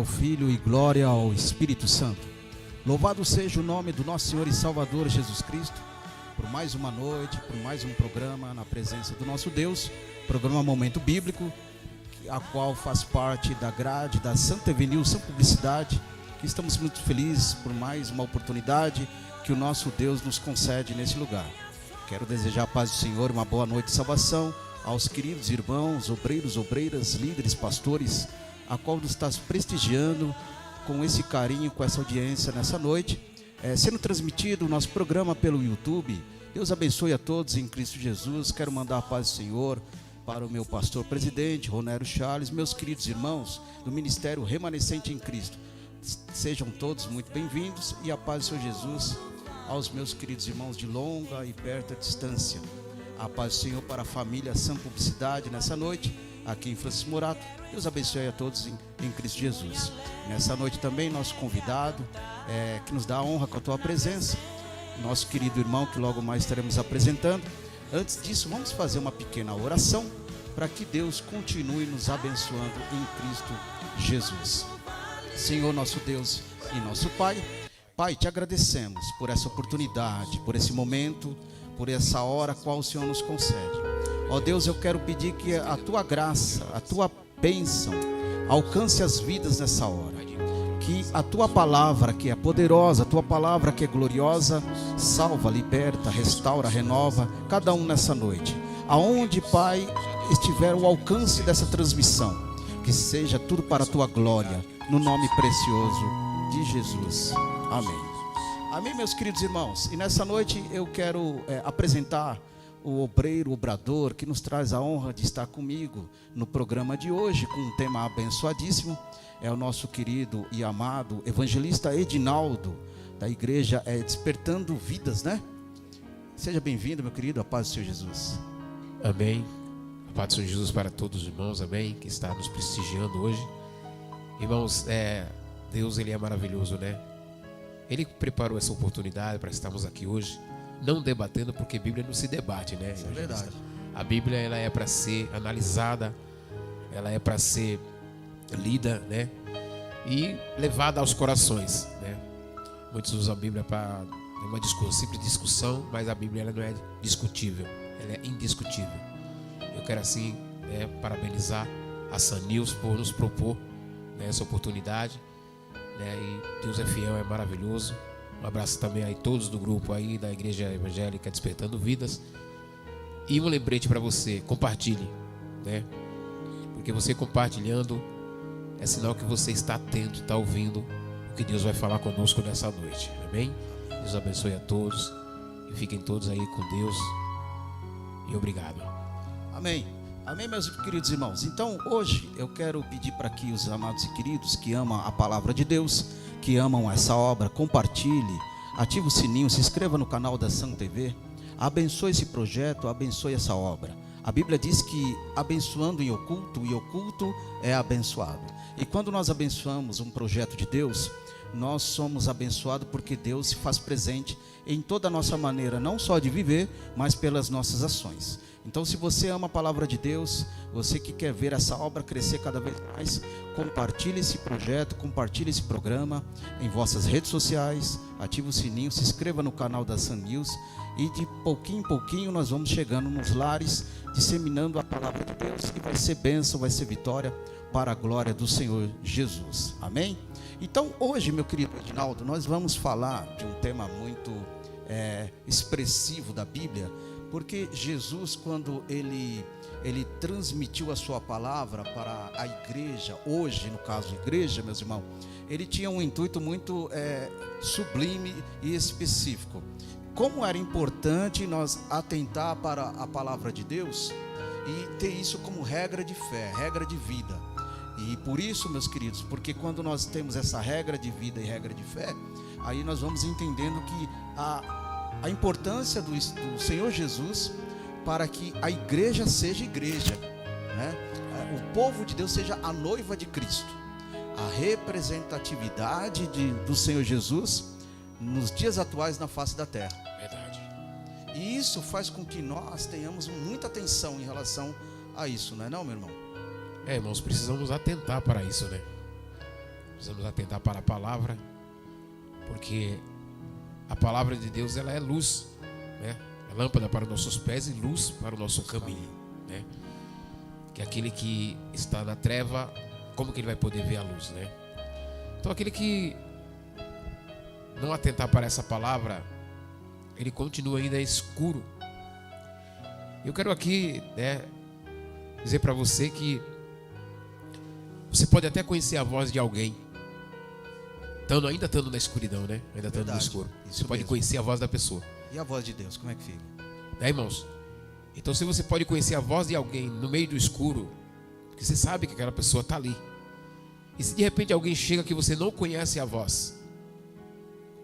ao Filho e glória ao Espírito Santo. Louvado seja o nome do nosso Senhor e Salvador Jesus Cristo, por mais uma noite, por mais um programa na presença do nosso Deus, programa Momento Bíblico, a qual faz parte da grade da Santa Avenil, Santa Publicidade, que estamos muito felizes por mais uma oportunidade que o nosso Deus nos concede nesse lugar. Quero desejar a paz do Senhor, uma boa noite de salvação aos queridos irmãos, obreiros, obreiras, líderes, pastores, a qual nos está prestigiando com esse carinho, com essa audiência nessa noite, sendo transmitido o nosso programa pelo YouTube. Deus abençoe a todos em Cristo Jesus. Quero mandar a paz do Senhor para o meu pastor presidente, Ronério Charles, meus queridos irmãos do Ministério Remanescente em Cristo. Sejam todos muito bem-vindos e a paz do Senhor Jesus aos meus queridos irmãos de longa e perto distância. A paz do Senhor para a família Santa Publicidade nessa noite, aqui em Francisco Morato. Deus abençoe a todos em Cristo Jesus. Nessa noite também, nosso convidado, que nos dá a honra com a tua presença, nosso querido irmão, que logo mais estaremos apresentando. Antes disso, vamos fazer uma pequena oração para que Deus continue nos abençoando em Cristo Jesus. Senhor, nosso Deus e nosso Pai, Pai, te agradecemos por essa oportunidade, por esse momento, por essa hora qual o Senhor nos concede. Ó Deus, eu quero pedir que a tua graça, a tua bênção alcance as vidas nessa hora. Que a tua palavra que é poderosa, a tua palavra que é gloriosa, salva, liberta, restaura, renova cada um nessa noite. Aonde, Pai, estiver o alcance dessa transmissão, que seja tudo para a tua glória, no nome precioso de Jesus. Amém. Amém, meus queridos irmãos. E nessa noite eu quero apresentar o obreiro, o obrador, que nos traz a honra de estar comigo no programa de hoje, com um tema abençoadíssimo. É o nosso querido e amado evangelista Edinaldo, da igreja Despertando Vidas, né? Seja bem-vindo, meu querido, a paz do Senhor Jesus. Amém. A paz do Senhor Jesus para todos os irmãos, amém, que está nos prestigiando hoje. Irmãos, Deus, Ele é maravilhoso, né? Ele preparou essa oportunidade para estarmos aqui hoje, não debatendo, porque a Bíblia não se debate, né? Isso é verdade. A Bíblia, ela é para ser analisada, ela é para ser lida, né? E levada aos corações, né? Muitos usam a Bíblia para uma simples discussão, mas a Bíblia ela não é discutível, ela é indiscutível. Eu quero assim parabenizar a Sun News por nos propor, né, essa oportunidade, né? E Deus é fiel, é maravilhoso. Um abraço também aí todos do grupo aí da Igreja Evangélica Despertando Vidas. E um lembrete para você, compartilhe, né? Porque você compartilhando é sinal que você está atento, está ouvindo o que Deus vai falar conosco nessa noite. Amém? Deus abençoe a todos e fiquem todos aí com Deus. E obrigado. Amém. Amém, meus queridos irmãos. Então, hoje eu quero pedir para que os amados e queridos que amam a palavra de Deus, que amam essa obra, compartilhe, ative o sininho, se inscreva no canal da Sun TV, abençoe esse projeto, abençoe essa obra. A Bíblia diz que abençoando em oculto, e oculto é abençoado. E quando nós abençoamos um projeto de Deus, nós somos abençoados porque Deus se faz presente em toda a nossa maneira, não só de viver, mas pelas nossas ações. Então, se você ama a palavra de Deus, você que quer ver essa obra crescer cada vez mais, compartilhe esse projeto, compartilhe esse programa em vossas redes sociais, ative o sininho, se inscreva no canal da Sun News e de pouquinho em pouquinho nós vamos chegando nos lares, disseminando a palavra de Deus, e vai ser bênção, vai ser vitória para a glória do Senhor Jesus. Amém? Então, hoje, meu querido Edinaldo, nós vamos falar de um tema muito expressivo da Bíblia, porque Jesus, quando ele transmitiu a sua palavra para a igreja, hoje, no caso, igreja, meus irmãos, ele tinha um intuito muito sublime e específico. Como era importante nós atentar para a palavra de Deus e ter isso como regra de fé, regra de vida. E por isso, meus queridos, porque quando nós temos essa regra de vida e regra de fé, aí nós vamos entendendo que a importância do Senhor Jesus para que a igreja seja igreja, né? O povo de Deus seja a noiva de Cristo, a representatividade do Senhor Jesus nos dias atuais na face da terra. Verdade. E isso faz com que nós tenhamos muita atenção em relação a isso, não é não, meu irmão? Irmãos, precisamos atentar para isso, né? precisamos atentar para a palavra, porque a palavra de Deus, ela é luz, né? É lâmpada para os nossos pés e luz para o nosso caminho, né? Que aquele que está na treva, como que ele vai poder ver a luz, né? Então aquele que não atentar para essa palavra, ele continua ainda escuro. Eu quero aqui, né, dizer para você que você pode até conhecer a voz de alguém, ainda estando na escuridão, né? Ainda estando no escuro. Você pode conhecer a voz da pessoa. E a voz de Deus, como é que fica? Irmãos? Então, se você pode conhecer a voz de alguém no meio do escuro, porque você sabe que aquela pessoa está ali. E se de repente alguém chega que você não conhece a voz,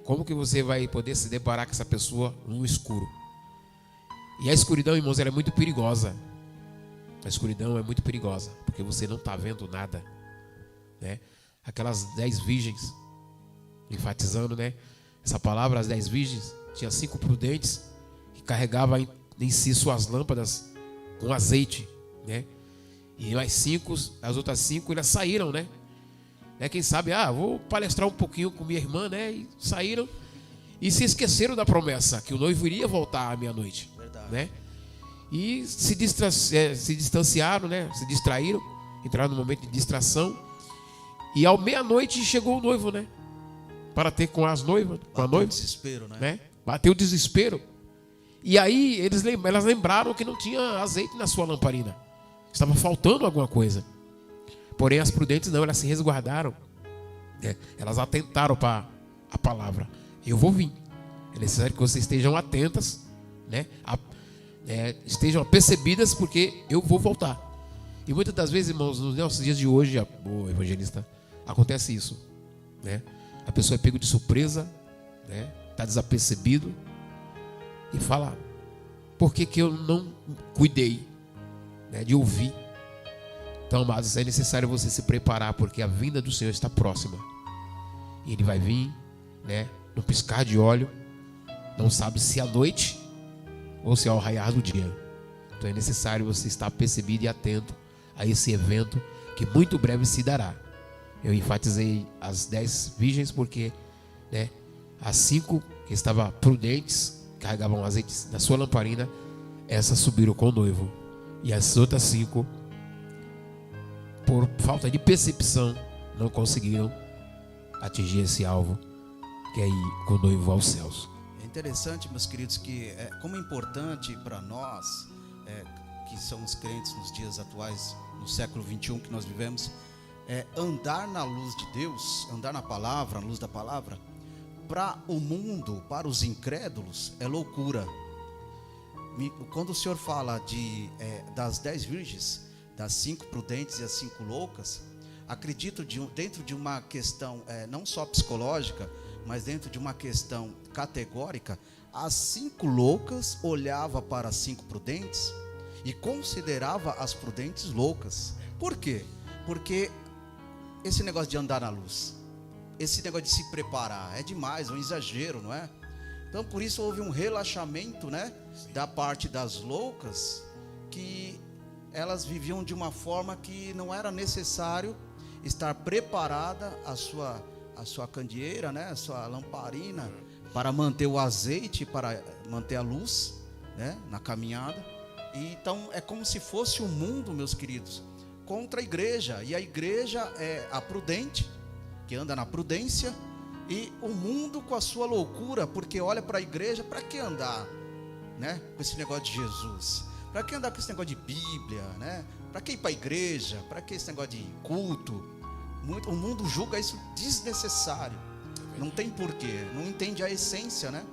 como que você vai poder se deparar com essa pessoa no escuro? E a escuridão, irmãos, ela é muito perigosa. A escuridão é muito perigosa, porque você não está vendo nada, né? Aquelas 10 virgens, enfatizando, né, essa palavra, as 10 virgens, tinha 5 prudentes que carregavam em si suas lâmpadas com azeite, né? E as outras 5, elas saíram, né? Quem sabe, vou palestrar um pouquinho com minha irmã, né? E saíram e se esqueceram da promessa que o noivo iria voltar à meia-noite, né? E se distanciaram, né? Se distraíram, entraram no momento de distração. E ao meia-noite chegou o noivo, né? Para ter com as noivas, com a noiva. Bateu o desespero, né? Bateu o desespero. E aí elas lembraram que não tinha azeite na sua lamparina. Estava faltando alguma coisa. Porém as prudentes não, elas se resguardaram, né? Elas atentaram para a palavra. Eu vou vir. É necessário que vocês estejam atentas, né? Estejam apercebidas, porque eu vou voltar. E muitas das vezes, irmãos, nos nossos dias de hoje, evangelista, acontece isso, né? A pessoa é pego de surpresa, né? Está desapercebido e fala: por que eu não cuidei, né, de ouvir? Então, amados, é necessário você se preparar, porque a vinda do Senhor está próxima. E Ele vai vir, né, no piscar de olho. Não sabe se à noite ou se ao raiar do dia. Então é necessário você estar percebido e atento a esse evento que muito breve se dará. Eu enfatizei as 10 virgens porque, né, as 5 que estavam prudentes, carregavam azeite na sua lamparina, essas subiram com o noivo. E as outras 5, por falta de percepção, não conseguiram atingir esse alvo, que é ir com o noivo aos céus. É interessante, meus queridos, que como é importante para nós, que somos crentes nos dias atuais, no século 21 que nós vivemos, andar na luz de Deus, andar na palavra, na luz da palavra. Para o mundo, para os incrédulos, é loucura. Quando o Senhor fala das 10 virgens, das 5 prudentes e as 5 loucas, acredito dentro de uma questão não só psicológica, mas dentro de uma questão categórica, as 5 loucas olhavam para as 5 prudentes e considerava as prudentes loucas. Por quê? Porque esse negócio de andar na luz, esse negócio de se preparar, é demais, é um exagero, não é? Então por isso houve um relaxamento, né, da parte das loucas, que elas viviam de uma forma que não era necessário estar preparada a sua candeeira, né, a sua lamparina, para manter o azeite, para manter a luz, né, na caminhada. E então é como se fosse o mundo, meus queridos, contra a igreja. E a igreja é a prudente, que anda na prudência, e o mundo com a sua loucura, porque olha para a igreja, para que andar, né, com esse negócio de Jesus? Para que andar com esse negócio de Bíblia, né? Para que ir para a igreja? Para que esse negócio de culto? O mundo julga isso desnecessário. Não tem porquê, não entende a essência, né?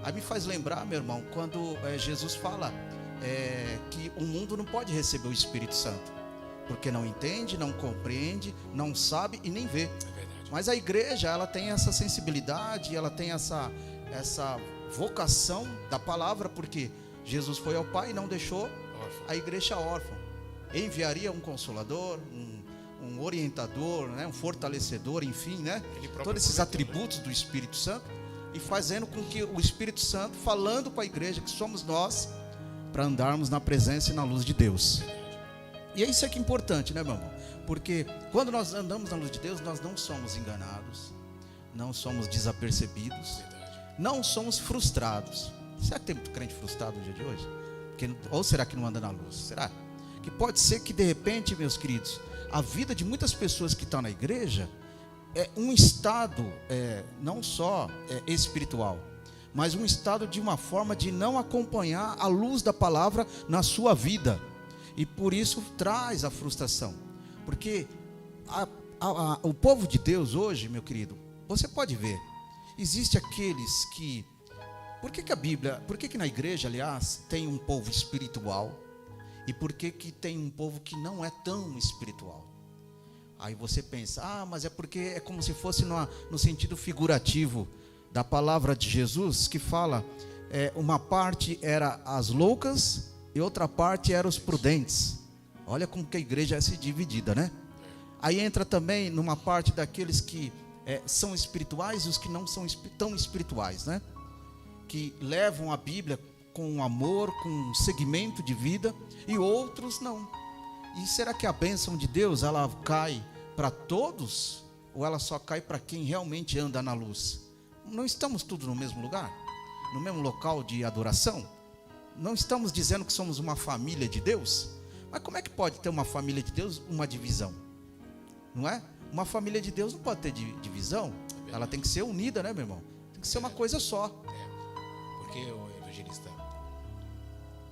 Aí me faz lembrar, meu irmão, quando Jesus fala que o mundo não pode receber o Espírito Santo, porque não entende, não compreende, não sabe e nem vê. Mas a igreja, ela tem essa sensibilidade, ela tem essa vocação da palavra, porque Jesus foi ao Pai e não deixou a igreja órfã. Enviaria um consolador, um orientador, né, um fortalecedor, enfim, né, todos esses atributos do Espírito Santo, e fazendo com que o Espírito Santo, falando com a igreja, que somos nós, para andarmos na presença e na luz de Deus. E é isso que é importante, né, meu irmão? Porque quando nós andamos na luz de Deus, nós não somos enganados, não somos desapercebidos, não somos frustrados. Será que tem muito crente frustrado no dia de hoje? Ou será que não anda na luz? Será? Que pode ser que de repente, meus queridos, a vida de muitas pessoas que estão na igreja é um estado não só espiritual, mas um estado de uma forma de não acompanhar a luz da palavra na sua vida. E por isso traz a frustração. Porque o povo de Deus hoje, meu querido, você pode ver, existe aqueles que... Por que a Bíblia, por que na igreja, aliás, tem um povo espiritual? E por que tem um povo que não é tão espiritual? Aí você pensa, mas é porque é como se fosse no sentido figurativo da palavra de Jesus, que fala, uma parte era as loucas e outra parte era os prudentes. Olha como que a igreja é se dividida, né? Aí entra também numa parte daqueles que são espirituais e os que não são tão espirituais, né? Que levam a Bíblia com amor, com um segmento de vida, e outros não. E será que a bênção de Deus, ela cai para todos, ou ela só cai para quem realmente anda na luz? Não estamos todos no mesmo lugar? No mesmo local de adoração? Não estamos dizendo que somos uma família de Deus? Mas como é que pode ter uma família de Deus uma divisão? Não é? Uma família de Deus não pode ter divisão. Ela tem que ser unida, né, meu irmão? Tem que ser uma coisa só. Porque, evangelista,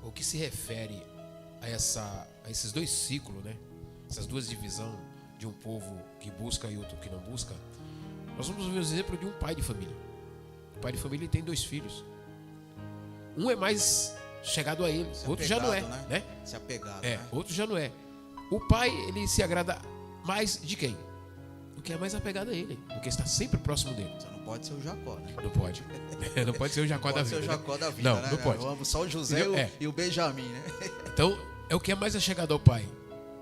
o que se refere a esses dois ciclos, né? Essas duas divisões de um povo que busca e outro que não busca, nós vamos ver o exemplo de um pai de família. O pai de família tem 2 filhos. Um é mais chegado a ele, outro já não é, né? Se apegado, né? Outro já não é. O pai, ele se agrada mais de quem? Do que é mais apegado a ele, do que está sempre próximo dele. Só não pode ser o Jacó, né? Não pode. Não pode ser o Jacó da vida. Não pode ser o Jacó da vida, não, né? Não pode. Só o José e o Benjamim, né? Então, é o que é mais achegado ao pai.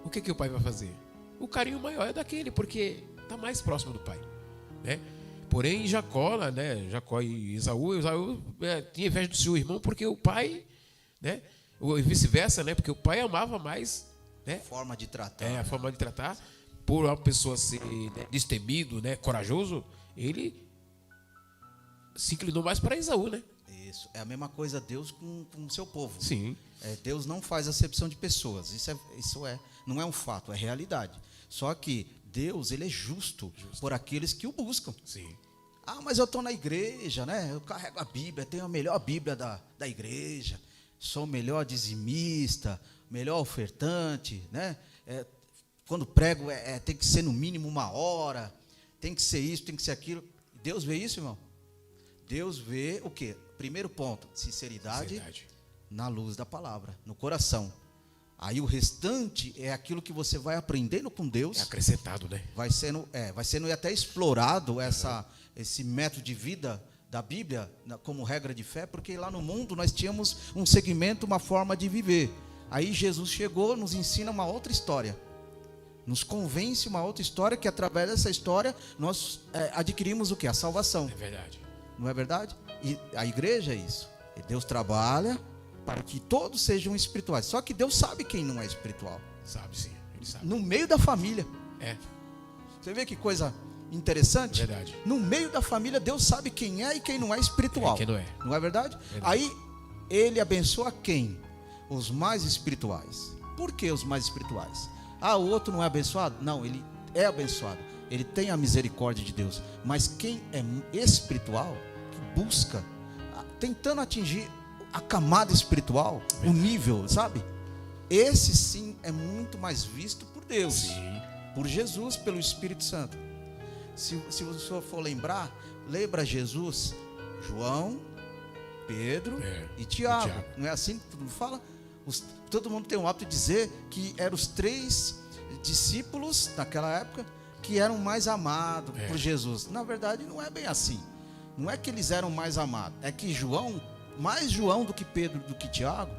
O que o pai vai fazer? O carinho maior é daquele, porque está mais próximo do pai, né? Porém, Jacó, né? Jacó e Esaú tinha inveja do seu irmão, porque o pai, né? Ou vice-versa, né? Porque o pai amava mais, né? Forma de tratar. A forma de tratar. Por uma pessoa ser, né, destemido, né? Corajoso, ele se inclinou mais para Esaú, né? Isso. É a mesma coisa Deus com o seu povo. Sim. Deus não faz acepção de pessoas. Isso não é um fato, é realidade. Só que Deus, ele é justo por aqueles que o buscam. Sim. Mas eu estou na igreja, né? Eu carrego a Bíblia, tenho a melhor Bíblia da igreja, sou o melhor dizimista, melhor ofertante, né? Quando prego, tem que ser no mínimo 1 hora, tem que ser isso, tem que ser aquilo. Deus vê isso, irmão? Deus vê o quê? Primeiro ponto, sinceridade na luz da palavra, no coração. Aí o restante é aquilo que você vai aprendendo com Deus. É acrescentado, né? Vai sendo até explorado esse método de vida da Bíblia como regra de fé, porque lá no mundo nós tínhamos um segmento, uma forma de viver. Aí Jesus chegou, nos ensina uma outra história. Nos convence uma outra história, que através dessa história nós adquirimos o quê? A salvação. É verdade. Não é verdade? E a igreja é isso. E Deus trabalha para que todos sejam espirituais. Só que Deus sabe quem não é espiritual. Sabe, sim. Ele sabe. No meio da família. Você vê que coisa interessante? É verdade. No meio da família, Deus sabe quem é e quem não é espiritual. Quem não é. Não é verdade? Aí, ele abençoa quem? Os mais espirituais. Por que os mais espirituais? O outro não é abençoado? Não, ele é abençoado. Ele tem a misericórdia de Deus. Mas quem é espiritual, que busca, tentando atingir a camada espiritual, o nível, sabe? Esse sim é muito mais visto por Deus. Sim. Por Jesus, pelo Espírito Santo. Se o senhor for lembrar, lembra Jesus, João, Pedro e Tiago. Não é assim que todo mundo fala? Todo mundo tem o hábito de dizer que eram os 3 discípulos naquela época que eram mais amados por Jesus. Na verdade, não é bem assim. Não é que eles eram mais amados. É que mais João do que Pedro, do que Tiago,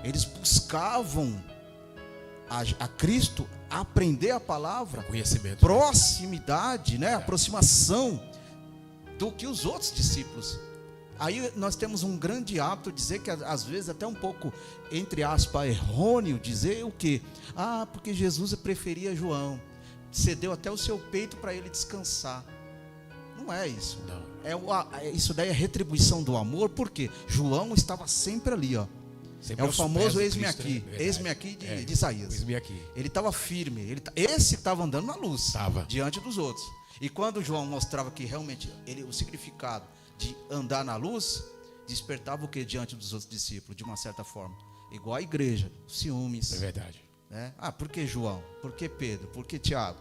eles buscavam a Cristo, aprender a palavra, conhecimento, proximidade, né? Aproximação do que os outros discípulos. Aí nós temos um grande hábito de dizer que às vezes até um pouco, entre aspas, errôneo, dizer o quê? Porque Jesus preferia João, cedeu até o seu peito para ele descansar. Não é isso. Não. Isso daí é retribuição do amor, porque João estava sempre ali, ó. Sempre É o famoso eis-me Cristo, aqui, né? eis-me aqui de Isaías. Eis-me aqui. Ele estava firme, esse estava andando na luz, Tava. diante dos outros. E quando João mostrava que realmente o significado de andar na luz, despertava o que diante dos outros discípulos, de uma certa forma. Igual a igreja, ciúmes. É verdade. Né? Por que João? Por que Pedro? Por que Tiago?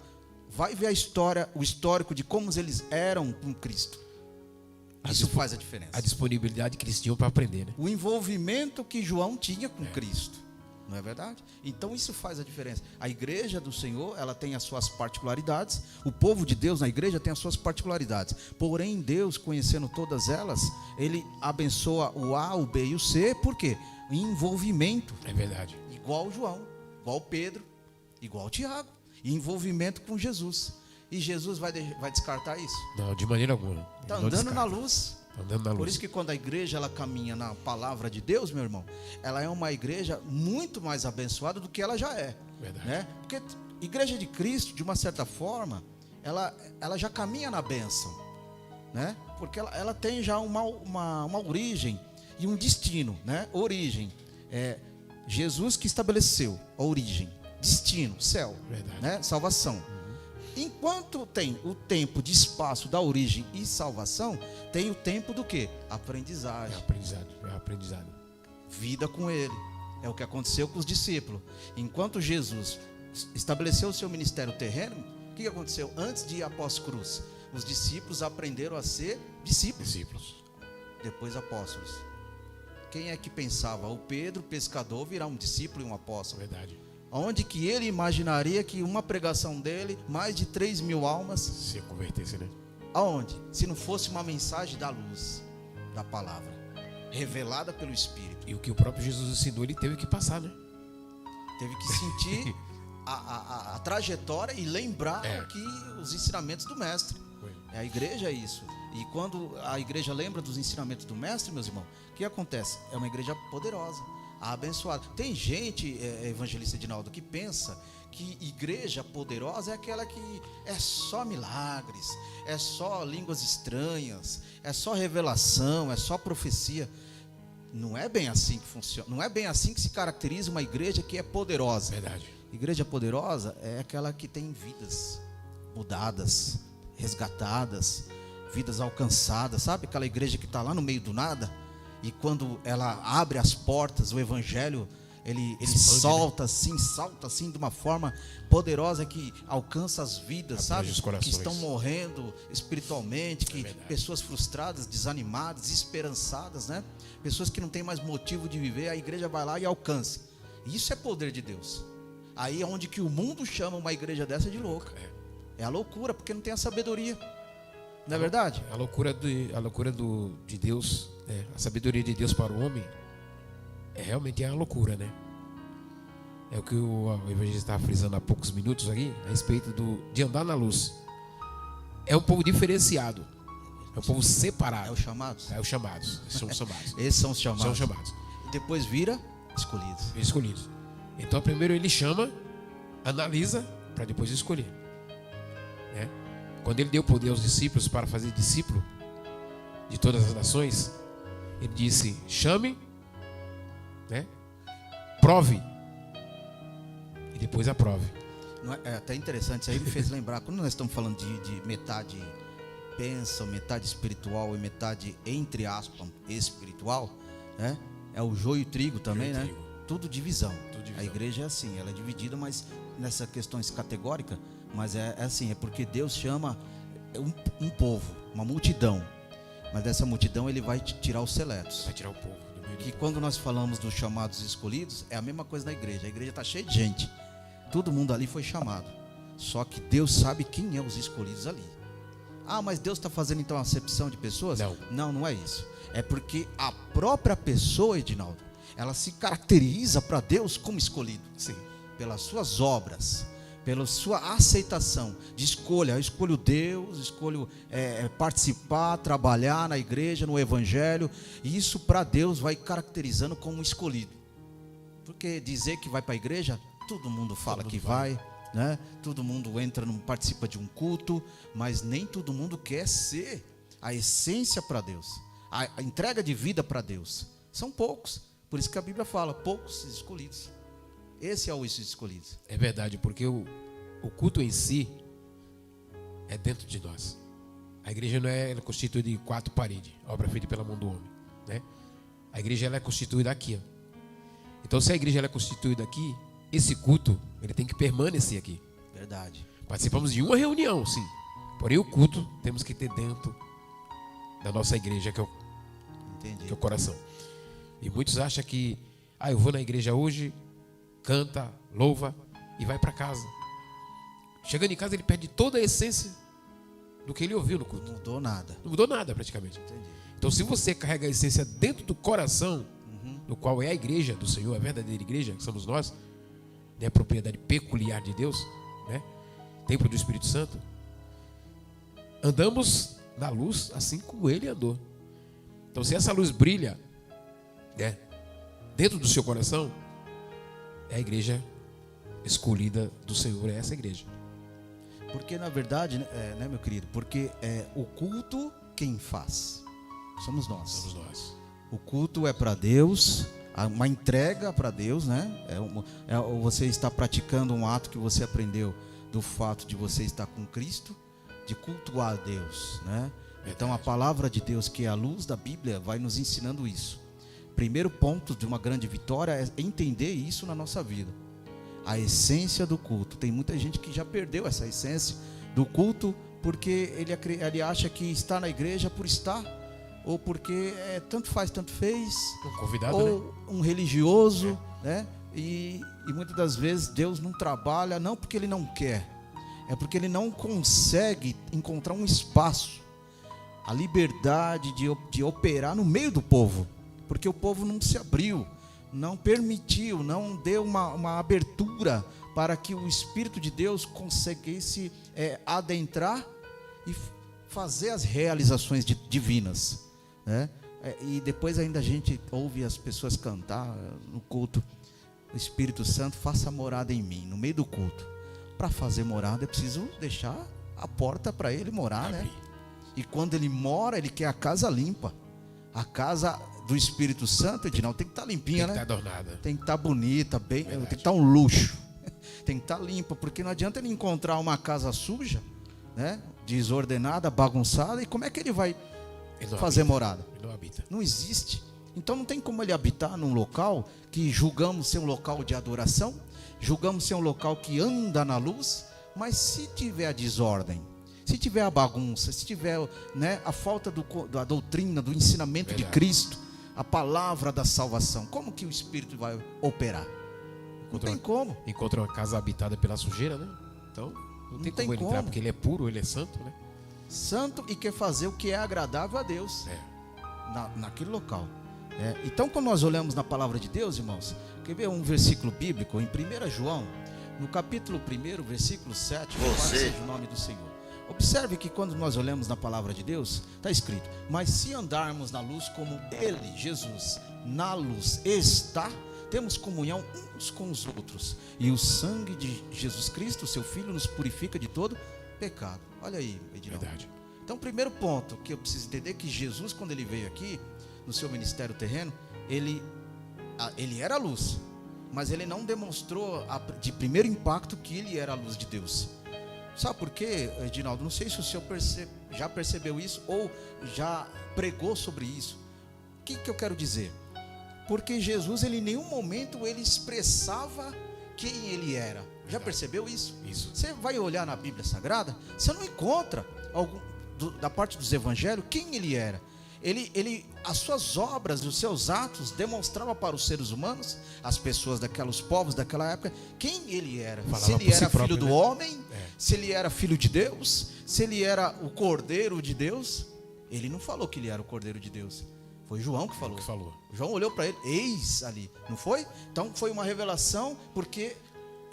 Vai ver a história, o histórico de como eles eram com Cristo. Isso faz a diferença. A disponibilidade que eles tinham para aprender, né? O envolvimento que João tinha com Cristo. Não é verdade? Então isso faz a diferença. A igreja do Senhor, ela tem as suas particularidades. O povo de Deus na igreja tem as suas particularidades. Porém, Deus, conhecendo todas elas, Ele abençoa o A, o B e o C. Por quê? Envolvimento. É verdade. Igual João, igual Pedro, igual Tiago. E envolvimento com Jesus. E Jesus vai descartar isso? Não, de maneira alguma. Está Ele não andando na descarta. luz. Tá andando na luz. Por isso que quando a igreja ela caminha na palavra de Deus, meu irmão, ela é uma igreja muito mais abençoada do que ela já é. Verdade. Né? Porque a igreja de Cristo, de uma certa forma, ela já caminha na bênção. Né? Porque ela tem já uma origem e um destino. Né? Origem. Jesus que estabeleceu a origem. Destino, céu. Verdade. Né? Salvação. Enquanto tem o tempo de espaço da origem e salvação, tem o tempo do quê? Aprendizagem. É aprendizado. Vida com ele. É o que aconteceu com os discípulos. Enquanto Jesus estabeleceu o seu ministério terreno, o que aconteceu? Antes de ir após cruz, os discípulos aprenderam a ser discípulos. Depois apóstolos. Quem é que pensava? O Pedro, pescador, virar um discípulo e um apóstolo? Verdade. Onde que ele imaginaria que uma pregação dele, mais de 3.000 almas, Se convertesse, né? aonde? Se não fosse uma mensagem da luz, da palavra, revelada pelo Espírito. E o que o próprio Jesus ensinou, ele teve que passar, né? Teve que sentir a trajetória e lembrar que os ensinamentos do Mestre. Foi. A igreja é isso. E quando a igreja lembra dos ensinamentos do Mestre, meus irmãos, o que acontece? É uma igreja poderosa, abençoada. Tem gente, evangelista Edinaldo, que pensa que igreja poderosa é aquela que é só milagres, é só línguas estranhas, é só revelação, é só profecia. Não é bem assim que funciona. Não é bem assim que se caracteriza uma igreja que é poderosa. Verdade. Igreja poderosa é aquela que tem vidas mudadas, resgatadas, vidas alcançadas. Sabe aquela igreja que está lá no meio do nada? E quando ela abre as portas, o evangelho, ele salta assim de uma forma poderosa que alcança as vidas, sabe? Que estão morrendo espiritualmente, que pessoas frustradas, desanimadas, desesperançadas, né? Pessoas que não têm mais motivo de viver, a igreja vai lá e alcança. Isso é poder de Deus. Aí é onde que o mundo chama uma igreja dessa de louca. É a loucura, porque não tem a sabedoria. Não é verdade? A loucura de Deus, a sabedoria de Deus para o homem, realmente é a loucura, né? É o que o evangelista estava frisando há poucos minutos aqui, a respeito de andar na luz. É um povo diferenciado, é um povo separado. É os chamados? É os chamados, são os chamados. Esses são os chamados. São os chamados. E depois vira escolhidos. Escolhidos. Então primeiro ele chama, analisa, para depois escolher. Né? Quando ele deu poder aos discípulos para fazer discípulo de todas as nações, ele disse: chame, né? Prove e depois aprove. É até interessante, isso aí me fez lembrar, quando nós estamos falando de metade bênção, metade espiritual e metade, entre aspas, espiritual, né? É o joio e o trigo também, né? Tudo divisão. A igreja é assim, ela é dividida, mas nessas questões categóricas, mas é assim, é porque Deus chama um povo, uma multidão, mas dessa multidão ele vai tirar os seletos. Vai tirar o povo. Que quando nós falamos dos chamados escolhidos, é a mesma coisa na igreja. A igreja está cheia de gente. Todo mundo ali foi chamado. Só que Deus sabe quem é os escolhidos ali. Ah, mas Deus está fazendo então acepção de pessoas? Não, não é isso. É porque a própria pessoa, Edinaldo, ela se caracteriza para Deus como escolhido. Sim. Pelas suas obras, pela sua aceitação de escolha. Eu escolho Deus, escolho participar, trabalhar na igreja, no evangelho. E isso para Deus vai caracterizando como escolhido. Porque dizer que vai para a igreja, todo mundo fala que vai, né? Todo mundo participa de um culto, mas nem todo mundo quer ser a essência para Deus, a entrega de vida para Deus. São poucos. Por isso que a Bíblia fala, poucos escolhidos. Esse é o escolhido. É verdade, porque o culto em si é dentro de nós. A igreja não é constituída de 4 paredes, obra feita pela mão do homem, né? A igreja ela é constituída aqui, ó. Então, se a igreja ela é constituída aqui, esse culto ele tem que permanecer aqui. Verdade. Participamos de uma reunião, sim. Porém, o culto temos que ter dentro da nossa igreja, que é o coração. E muitos acham que, eu vou na igreja hoje, canta, louva e vai para casa. Chegando em casa, ele perde toda a essência do que ele ouviu no culto. Não mudou nada. Não mudou nada, praticamente. Entendi. Então, se você carrega a essência dentro do coração, no qual é a igreja do Senhor, a verdadeira igreja, que somos nós, né, a propriedade peculiar de Deus, né, templo do Espírito Santo, andamos na luz assim como Ele andou. Então, se essa luz brilha, né, dentro do seu coração, é a igreja escolhida do Senhor, é essa igreja. Porque na verdade, né, meu querido, porque o culto quem faz? Somos nós. Somos nós. O culto é para Deus, uma entrega para Deus, né? Você está praticando um ato que você aprendeu do fato de você estar com Cristo, de cultuar a Deus, né? Então a palavra de Deus, que é a luz da Bíblia, vai nos ensinando isso. Primeiro ponto de uma grande vitória é entender isso na nossa vida. A essência do culto. Tem muita gente que já perdeu essa essência do culto porque ele acha que está na igreja por estar, ou porque tanto faz, tanto fez, Um convidado, ou né? um religioso, né? E muitas das vezes Deus não trabalha, não porque Ele não quer, é porque Ele não consegue encontrar um espaço, a liberdade de operar no meio do povo, porque o povo não se abriu, não permitiu, não deu uma abertura para que o Espírito de Deus conseguisse adentrar e fazer as realizações divinas, né? E depois ainda a gente ouve as pessoas cantar no culto: o Espírito Santo faça morada em mim, no meio do culto. Para fazer morada é preciso deixar a porta para ele morar, né? E quando ele mora, ele quer a casa limpa. A casa do Espírito Santo, Edinaldo, tem que estar limpinha, né? Tem que estar adornada. Tem que estar bonita, bem, tem que estar um luxo. Tem que estar limpa, porque não adianta ele encontrar uma casa suja, né? Desordenada, bagunçada, e como é que ele vai fazer morada? Ele não habita. Não existe. Então não tem como ele habitar num local que julgamos ser um local de adoração, julgamos ser um local que anda na luz, mas se tiver a desordem, se tiver a bagunça, se tiver, né, a falta da doutrina, do ensinamento de Cristo, a palavra da salvação, como que o Espírito vai operar? Não tem como. Encontra uma casa habitada pela sujeira, né? Então não tem como ele entrar, porque ele é puro, ele é santo, né? Santo, e quer fazer o que é agradável a Deus naquele local. Então, quando nós olhamos na palavra de Deus, irmãos, quer ver um versículo bíblico em 1 João, no capítulo 1, versículo 7, louvado seja o nome do Senhor. Observe que quando nós olhamos na palavra de Deus, está escrito: mas se andarmos na luz como Ele, Jesus, na luz está, temos comunhão uns com os outros, e o sangue de Jesus Cristo, seu Filho, nos purifica de todo pecado. Olha aí, Edinaldo. Verdade. Então, o primeiro ponto que eu preciso entender é que Jesus, quando ele veio aqui, no seu ministério terreno, ele era a luz, mas ele não demonstrou de primeiro impacto que ele era a luz de Deus. Sabe por quê, Edinaldo? Não sei se o senhor já percebeu isso ou já pregou sobre isso. O que eu quero dizer? Porque Jesus, ele em nenhum momento ele expressava quem ele era. Já percebeu isso? Isso. Você vai olhar na Bíblia Sagrada, você não encontra da parte dos evangelhos quem ele era. As suas obras e os seus atos demonstravam para os seres humanos, as pessoas os povos daquela época, quem ele era. Se ele era filho do homem, se ele era filho de Deus, se ele era o Cordeiro de Deus. Ele não falou que ele era o Cordeiro de Deus. Foi João que falou. João olhou para ele, eis ali, não foi? Então foi uma revelação, porque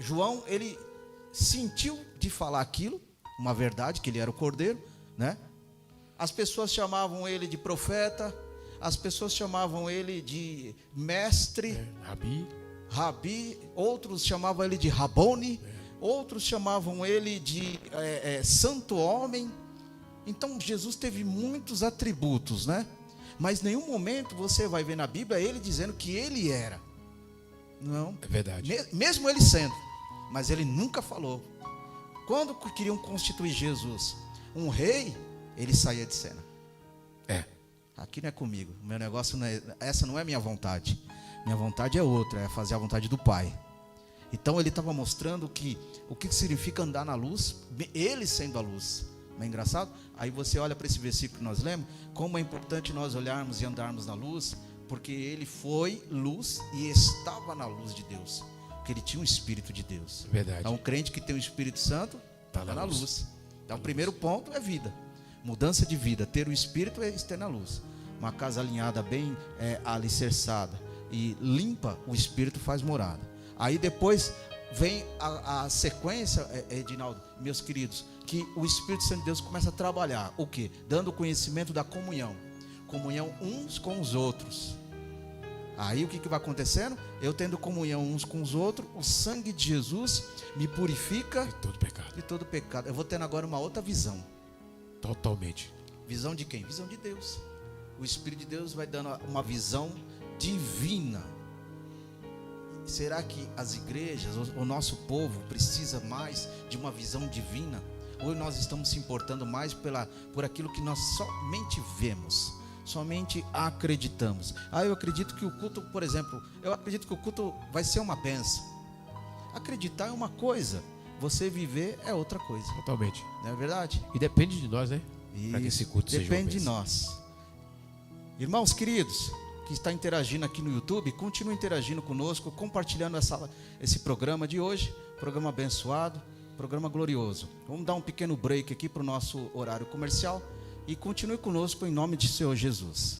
João, ele sentiu de falar aquilo, uma verdade, que ele era o Cordeiro, né? As pessoas chamavam ele de profeta, as pessoas chamavam ele de mestre, Rabi, outros chamavam ele de Rabone, outros chamavam ele de santo homem. Então Jesus teve muitos atributos, né? Mas em nenhum momento você vai ver na Bíblia ele dizendo que ele era. Não. É verdade. Mesmo ele sendo, mas ele nunca falou. Quando queriam constituir Jesus um rei, ele saía de cena. Aqui não é comigo. O meu negócio não é, essa não é minha vontade. Minha vontade é outra, é fazer a vontade do Pai. Então ele estava mostrando o que significa andar na luz, ele sendo a luz. Não é engraçado? Aí você olha para esse versículo que nós lemos, como é importante nós olharmos e andarmos na luz, porque ele foi luz e estava na luz de Deus, porque ele tinha o Espírito de Deus. Verdade. Então, um crente que tem o Espírito Santo está na luz. Então, o primeiro ponto é vida, mudança de vida. Ter o Espírito é estar na luz. Uma casa alinhada, bem alicerçada e limpa, o Espírito faz morada. Aí depois vem a sequência, Edinaldo, meus queridos, que o Espírito Santo de Deus começa a trabalhar. O quê? Dando o conhecimento da comunhão. Comunhão uns com os outros. Aí o que vai acontecendo? Eu tendo comunhão uns com os outros, o sangue de Jesus me purifica de todo pecado. Eu vou tendo agora uma outra visão. Totalmente. Visão de quem? Visão de Deus. O Espírito de Deus vai dando uma visão divina. Será que as igrejas, o nosso povo precisa mais de uma visão divina? Ou nós estamos se importando mais por aquilo que nós somente vemos, somente acreditamos? Eu acredito que o culto, por exemplo, vai ser uma bênção. Acreditar é uma coisa, você viver é outra coisa. Totalmente. Não é verdade? E depende de nós, né? Para que esse culto seja uma bênção. Depende de nós. Irmãos queridos, que está interagindo aqui no YouTube, continue interagindo conosco, compartilhando esse programa de hoje, programa abençoado, programa glorioso. Vamos dar um pequeno break aqui para o nosso horário comercial e continue conosco em nome de Senhor Jesus.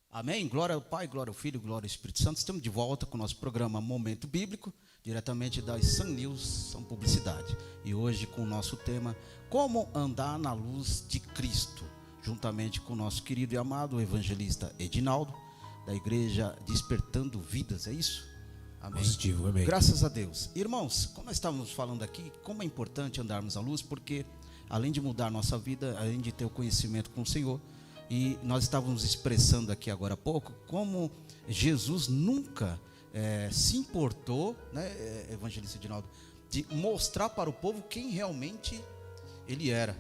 Amém? Glória ao Pai, glória ao Filho, glória ao Espírito Santo. Estamos de volta com o nosso programa Momento Bíblico, diretamente da Sun News, São Publicidade. E hoje com o nosso tema, como andar na luz de Cristo, juntamente com o nosso querido e amado evangelista Edinaldo, da igreja Despertando Vidas, é isso? Amém. Positivo, amém. Graças a Deus. Irmãos, como nós estávamos falando aqui, como é importante andarmos à luz, porque além de mudar a nossa vida, além de ter o conhecimento com o Senhor, e nós estávamos expressando aqui agora há pouco como Jesus nunca se importou, né, evangelista Edinaldo, de mostrar para o povo quem realmente ele era.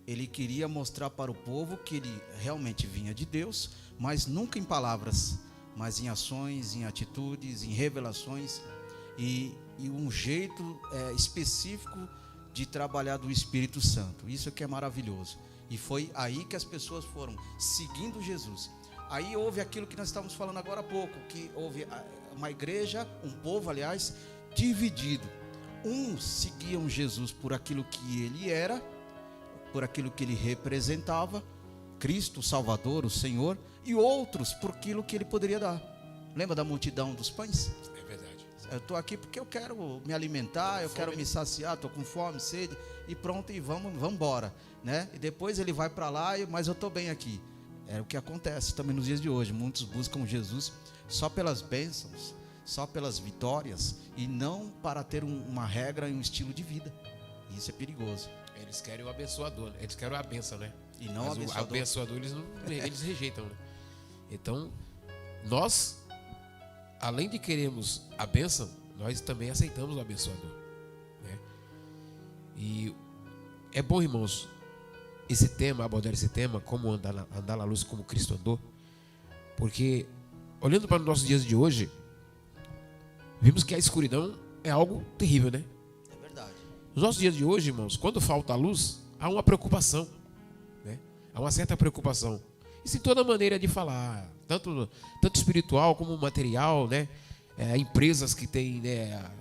Ele queria mostrar para o povo que ele realmente vinha de Deus, mas nunca em palavras, mas em ações, em atitudes, em revelações e um jeito específico de trabalhar do Espírito Santo. Isso que é maravilhoso. E foi aí que as pessoas foram seguindo Jesus. Aí houve aquilo que nós estávamos falando agora há pouco, que houve uma igreja, um povo, aliás, dividido. Uns seguiam Jesus por aquilo que ele era, por aquilo que ele representava, Cristo, o Salvador, o Senhor, e outros por aquilo que ele poderia dar. Lembra da multidão dos pães? É verdade. Eu estou aqui porque eu quero me alimentar, eu quero me saciar, estou com fome, sede, e pronto, e vamos embora, né? E depois ele vai para lá, mas eu estou bem aqui. É o que acontece também nos dias de hoje. Muitos buscam Jesus só pelas bênçãos, só pelas vitórias, e não para ter uma regra e um estilo de vida. Isso é perigoso. Eles querem o abençoador, eles querem a bênção, né? E não mas o abençoador eles rejeitam, né? Então, nós, além de queremos a bênção, nós também aceitamos o abençoador, né? E é bom, irmãos, abordar esse tema, como andar na luz como Cristo andou, porque olhando para os nossos dias de hoje, vimos que a escuridão é algo terrível, né? É verdade. Nos nossos dias de hoje, irmãos, quando falta a luz, há uma preocupação, né? Há uma certa preocupação. Isso em toda maneira de falar, tanto espiritual como material, né? Empresas que têm, né,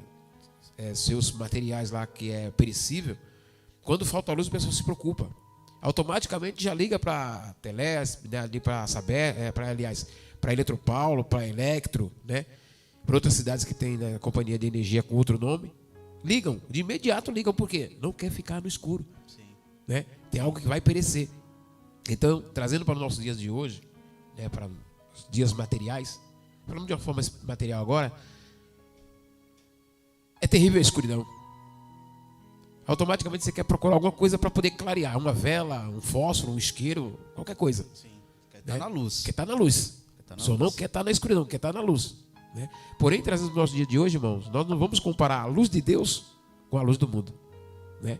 seus materiais lá que é perecível. Quando falta luz, a pessoa se preocupa. Automaticamente já liga para Telesp, né, para Saber, para Eletropaulo, para Electro, né? Para outras cidades que tem, né, companhia de energia com outro nome. Ligam, de imediato ligam, por quê? Não quer ficar no escuro. Sim. Né? Tem algo que vai perecer. Então, trazendo para os nossos dias de hoje, né, para os dias materiais, falando de uma forma material agora, é terrível a escuridão. Automaticamente você quer procurar alguma coisa para poder clarear, uma vela, um fósforo, um isqueiro, qualquer coisa. Sim. Quer estar na luz. Quer estar na luz. Só não quer estar na escuridão, quer estar na luz. Né? Porém, trazendo o nosso dia de hoje, irmãos, nós não vamos comparar a luz de Deus com a luz do mundo. Né?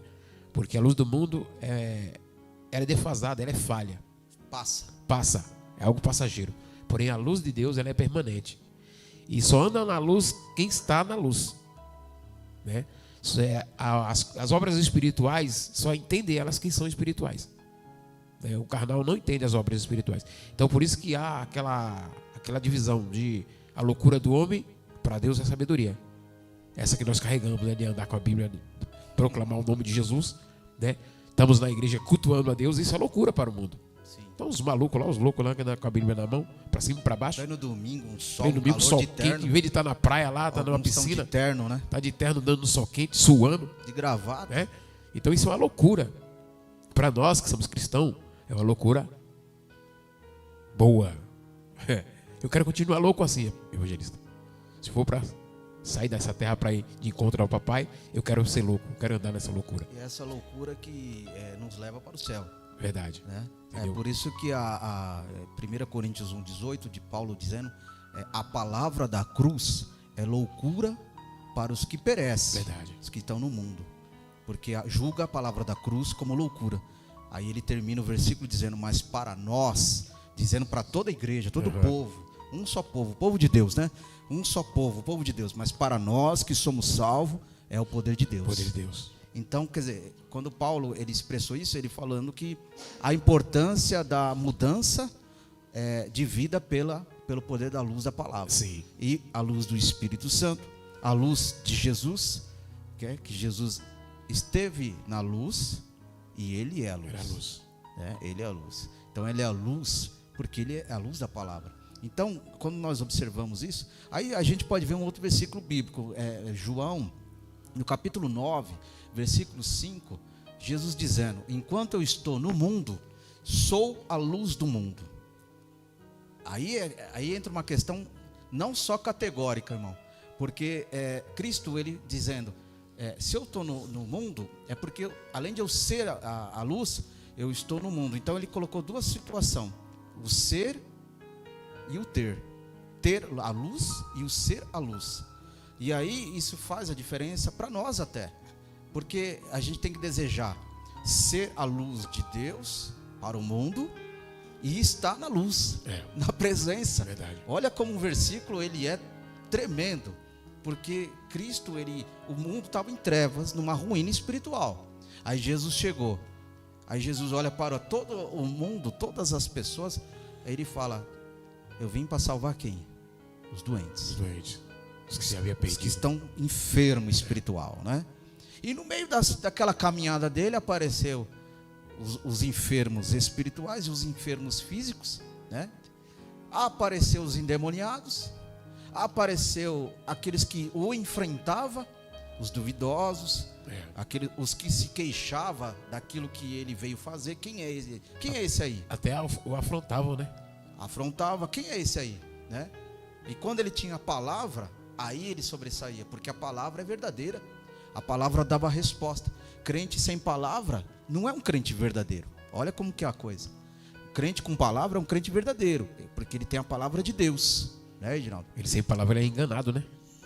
Porque a luz do mundo ela é defasada, ela é falha. Passa, é algo passageiro. Porém, a luz de Deus ela é permanente. E só anda na luz quem está na luz. Né? As obras espirituais, só entendem elas quem são espirituais. Né? O carnal não entende as obras espirituais. Então, por isso que há aquela divisão de a loucura do homem, para Deus é sabedoria. Essa que nós carregamos, né, de andar com a Bíblia, de proclamar o nome de Jesus. Né? Estamos na igreja cultuando a Deus, isso é loucura para o mundo. Sim. Então os malucos lá, os loucos lá que andam com a Bíblia na mão, para cima e para baixo. Vai no domingo, um sol, Vem no domingo, sol de quente, terno. em vez de estar na praia lá, está numa Alguns são piscina. de terno, né? Está de terno, dando no sol quente, suando. De gravata. Né? Então isso é uma loucura. Para nós que somos cristãos, é uma loucura boa. Eu quero continuar louco assim, evangelista. Se for para sair dessa terra para ir de encontro ao papai, eu quero ser louco, eu quero andar nessa loucura. E essa loucura que nos leva para o céu. Verdade. Né? É Entendeu? por isso que a 1 Coríntios 1,18 de Paulo dizendo, a palavra da cruz é loucura para os que perecem. Verdade. Os que estão no mundo. Porque julga a palavra da cruz como loucura. Aí ele termina o versículo dizendo, mas para nós, dizendo para toda a igreja, todo o povo, um só povo, o povo de Deus, né? Um só povo, o povo de Deus. Mas para nós que somos salvos, é o poder de Deus. Poder de Deus. Então, quer dizer, quando Paulo ele expressou isso, ele falando que a importância da mudança de vida pelo poder da luz da palavra. Sim. E a luz do Espírito Santo, a luz de Jesus, que Jesus esteve na luz e ele é a luz. Era a luz. Ele é a luz. Então ele é a luz porque ele é a luz da palavra. Então, quando nós observamos isso, aí a gente pode ver um outro versículo bíblico, João, no capítulo 9, versículo 5, Jesus dizendo, enquanto eu estou no mundo, sou a luz do mundo. Aí entra uma questão não só categórica, irmão, porque Cristo, ele dizendo, se eu estou no mundo, é porque além de eu ser a luz, eu estou no mundo. Então ele colocou duas situações, o ser e o ter a luz e o ser a luz. E aí isso faz a diferença para nós até, porque a gente tem que desejar ser a luz de Deus para o mundo e estar na luz, na presença. Verdade. Olha como o versículo ele é tremendo, porque Cristo, o mundo estava em trevas, numa ruína espiritual. Aí Jesus chegou, aí Jesus olha para todo o mundo, todas as pessoas, aí ele fala, eu vim para salvar quem? Os doentes. Os doentes. Os que se havia Os perdido. que estão enfermos espiritual, né? E no meio daquela caminhada dele apareceu os enfermos espirituais e os enfermos físicos, né? Apareceu os endemoniados, apareceu aqueles que o enfrentavam, os duvidosos, os que se queixavam daquilo que ele veio fazer. Quem é esse? Quem é esse aí? Até o afrontavam, né? Afrontava, quem é esse aí, né? E quando ele tinha a palavra, aí ele sobressaía, porque a palavra é verdadeira, a palavra dava a resposta. Crente sem palavra não é um crente verdadeiro. Olha como que é a coisa. Crente com palavra é um crente verdadeiro, porque ele tem a palavra de Deus, né, Edinaldo? Ele sem palavra ele é enganado, né?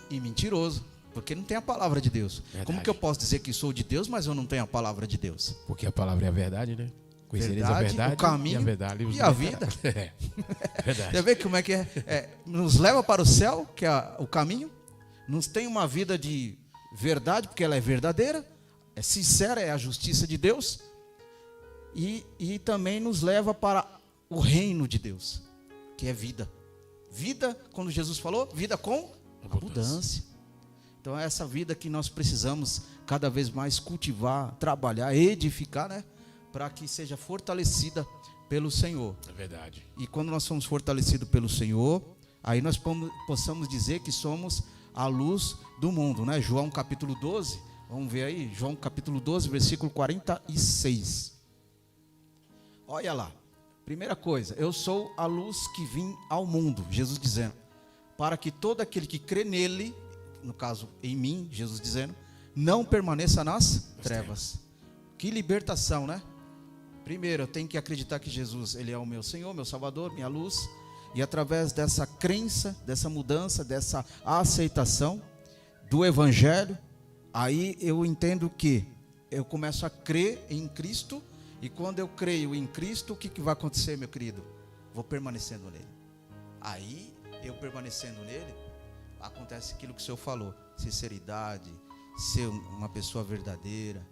E mentiroso, porque não tem a palavra de Deus. Verdade. Como que eu posso dizer que sou de Deus, mas eu não tenho a palavra de Deus? Porque a palavra é a verdade, né? Conhecereis a verdade, o caminho e a verdade e a vida. Verdade. Você vê como é que nos leva para o céu, que é o caminho, nos tem uma vida de verdade, porque ela é verdadeira, é sincera, é a justiça de Deus, e também nos leva para o reino de Deus, que é vida. Vida, quando Jesus falou, vida com abundância. Então é essa vida que nós precisamos cada vez mais cultivar, trabalhar, edificar, né? Para que seja fortalecida pelo Senhor. É verdade. E quando nós somos fortalecidos pelo Senhor, aí nós possamos dizer que somos a luz do mundo, né? João capítulo 12, vamos ver aí, João capítulo 12, versículo 46. Olha lá, primeira coisa, eu sou a luz que vim ao mundo, Jesus dizendo, para que todo aquele que crê nele, no caso em mim, Jesus dizendo, não permaneça nas trevas. Que libertação, né? Primeiro, eu tenho que acreditar que Jesus, Ele é o meu Senhor, meu Salvador, minha luz. E através dessa crença, dessa mudança, dessa aceitação do Evangelho, aí eu entendo que eu começo a crer em Cristo. E quando eu creio em Cristo, o que vai acontecer, meu querido? Vou permanecendo nele. Aí, eu permanecendo nele, acontece aquilo que o Senhor falou. Sinceridade, ser uma pessoa verdadeira,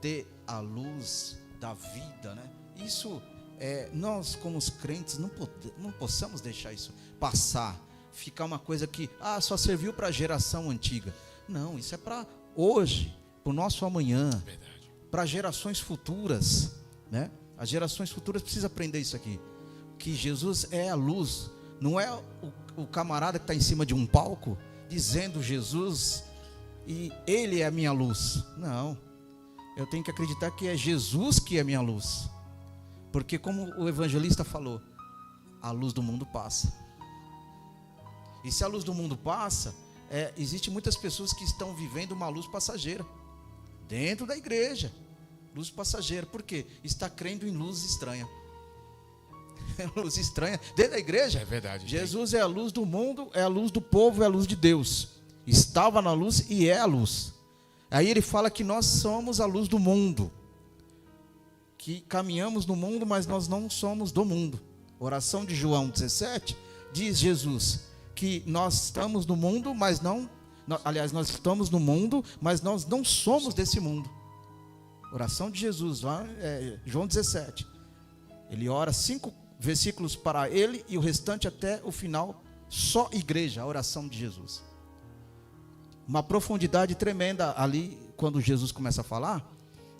ter a luz da vida, né? Isso, nós como os crentes não possamos deixar isso passar, ficar uma coisa que só serviu para a geração antiga. Não, isso é para hoje, para o nosso amanhã, para gerações futuras, né? As gerações futuras precisam aprender isso aqui, que Jesus é a luz, não é o camarada que está em cima de um palco dizendo Jesus e ele é a minha luz. Não, eu tenho que acreditar que é Jesus que é a minha luz, porque como o evangelista falou, a luz do mundo passa. E se a luz do mundo passa, existe muitas pessoas que estão vivendo uma luz passageira dentro da igreja. Luz passageira, por quê? Está crendo em luz estranha. Luz estranha dentro da igreja. É verdade. Jesus é a luz do mundo, é a luz do povo, é a luz de Deus. Estava na luz e é a luz. Aí ele fala que nós somos a luz do mundo, que caminhamos no mundo, mas nós não somos do mundo. Oração de João 17, diz Jesus que nós estamos no mundo, mas não, aliás, nós estamos no mundo, mas nós não somos desse mundo. Oração de Jesus, João 17. Ele ora 5 versículos para ele e o restante até o final, só igreja, a oração de Jesus. Uma profundidade tremenda ali, quando Jesus começa a falar,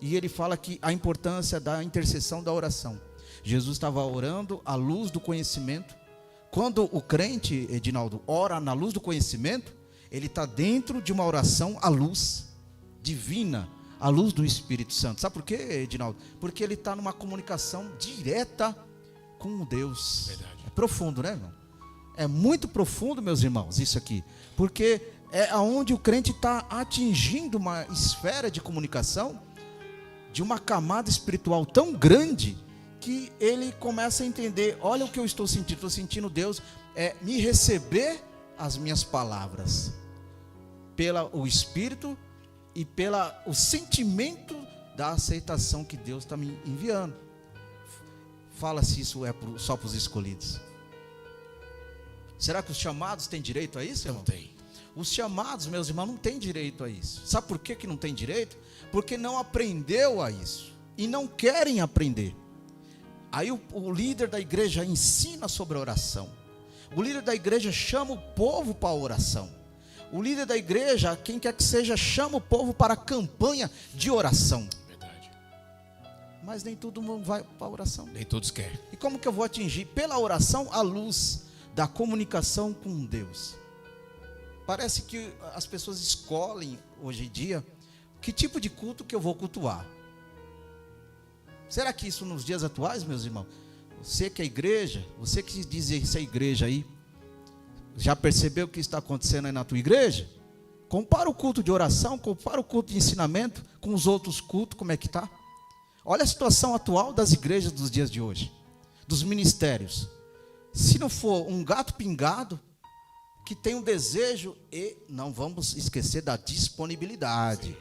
e ele fala que a importância da intercessão da oração. Jesus estava orando à luz do conhecimento. Quando o crente, Edinaldo, ora na luz do conhecimento, ele está dentro de uma oração à luz divina, a luz do Espírito Santo. Sabe por quê, Edinaldo? Porque ele está numa comunicação direta com Deus. Verdade. É profundo, né, irmão? É muito profundo, meus irmãos, isso aqui. Porque é onde o crente está atingindo uma esfera de comunicação, de uma camada espiritual tão grande, que ele começa a entender, olha o que eu estou sentindo Deus me receber as minhas palavras, pelo Espírito, e pelo sentimento da aceitação que Deus está me enviando. Fala se isso é só para os escolhidos. Será que os chamados têm direito a isso, irmão? Não tem. Os chamados, meus irmãos, não têm direito a isso. Sabe por que não tem direito? Porque não aprendeu a isso. E não querem aprender. Aí o líder da igreja ensina sobre a oração. O líder da igreja chama o povo para a oração. O líder da igreja, quem quer que seja, chama o povo para a campanha de oração. Verdade. Mas nem todo mundo vai para a oração. Nem todos querem. E como que eu vou atingir? Pela oração, a luz da comunicação com Deus. Parece que as pessoas escolhem, hoje em dia, que tipo de culto que eu vou cultuar. Será que isso nos dias atuais, meus irmãos? Você que é igreja, você que diz ser igreja aí, já percebeu o que está acontecendo aí na tua igreja? Compara o culto de oração, compara o culto de ensinamento com os outros cultos, como é que está? Olha a situação atual das igrejas dos dias de hoje, dos ministérios. Se não for um gato pingado, que tem um desejo, e não vamos esquecer da disponibilidade. Sim.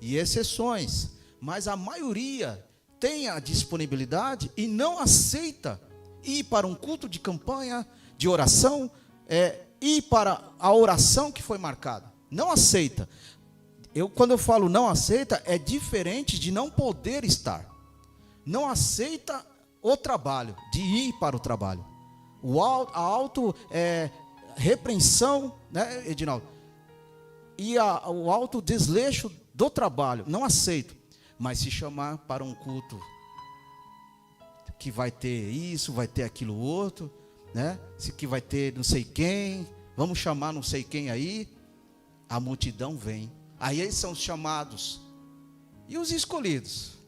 E exceções, mas a maioria tem a disponibilidade e não aceita ir para um culto de campanha, de oração, ir para a oração que foi marcada. Não aceita. Quando eu falo não aceita, é diferente de não poder estar. Não aceita o trabalho, de ir para o trabalho. A auto-repreensão, né, Edinaldo? E o auto-desleixo do trabalho. Não aceito. Mas se chamar para um culto que vai ter isso, vai ter aquilo outro, né? Que vai ter não sei quem, vamos chamar não sei quem aí, a multidão vem. Aí eles são os chamados. E os escolhidos?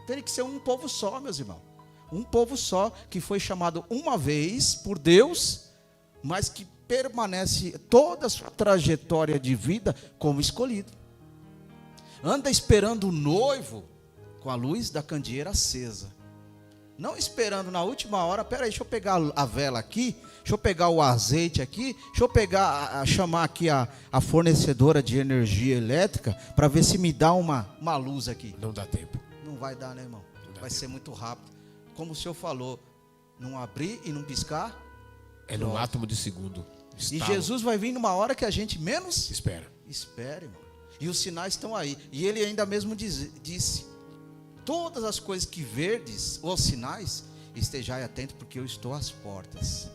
Tem que ser um povo só, meus irmãos. Um povo só, que foi chamado uma vez por Deus, mas que permanece toda a sua trajetória de vida como escolhido. Anda esperando o noivo com a luz da candeeira acesa. Não esperando na última hora, peraí, deixa eu pegar a vela aqui, deixa eu pegar o azeite aqui, deixa eu chamar aqui a fornecedora de energia elétrica, para ver se me dá uma luz aqui. Não dá tempo. Não vai dar, né, irmão? Vai ser muito rápido. Como o senhor falou, não abrir e não piscar. É no átomo de segundo. E Jesus vai vir numa hora que a gente menos espera. Espere, irmão. E os sinais estão aí. E ele ainda mesmo disse: todas as coisas que verdes, os sinais, estejai atento, porque eu estou às portas.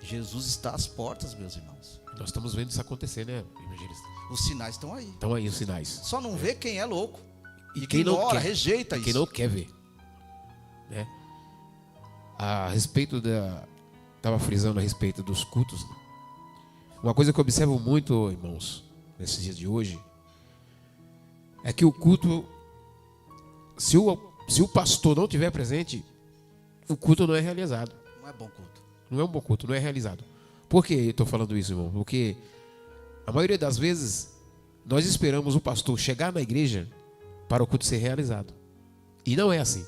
Jesus está às portas, meus irmãos. Nós estamos vendo isso acontecer, né, evangelista? Os sinais estão aí. Estão aí os sinais. Só não vê quem é louco. E quem não quer, rejeita isso. Quem não quer ver, né? A respeito estava frisando a respeito dos cultos. Uma coisa que eu observo muito, irmãos, nesses dias de hoje, é que o culto, se o pastor não estiver presente, o culto não é realizado. Não é bom culto. Não é um bom culto, não é realizado. Por que eu estou falando isso, irmão? Porque a maioria das vezes nós esperamos o pastor chegar na igreja para o culto ser realizado. E não é assim.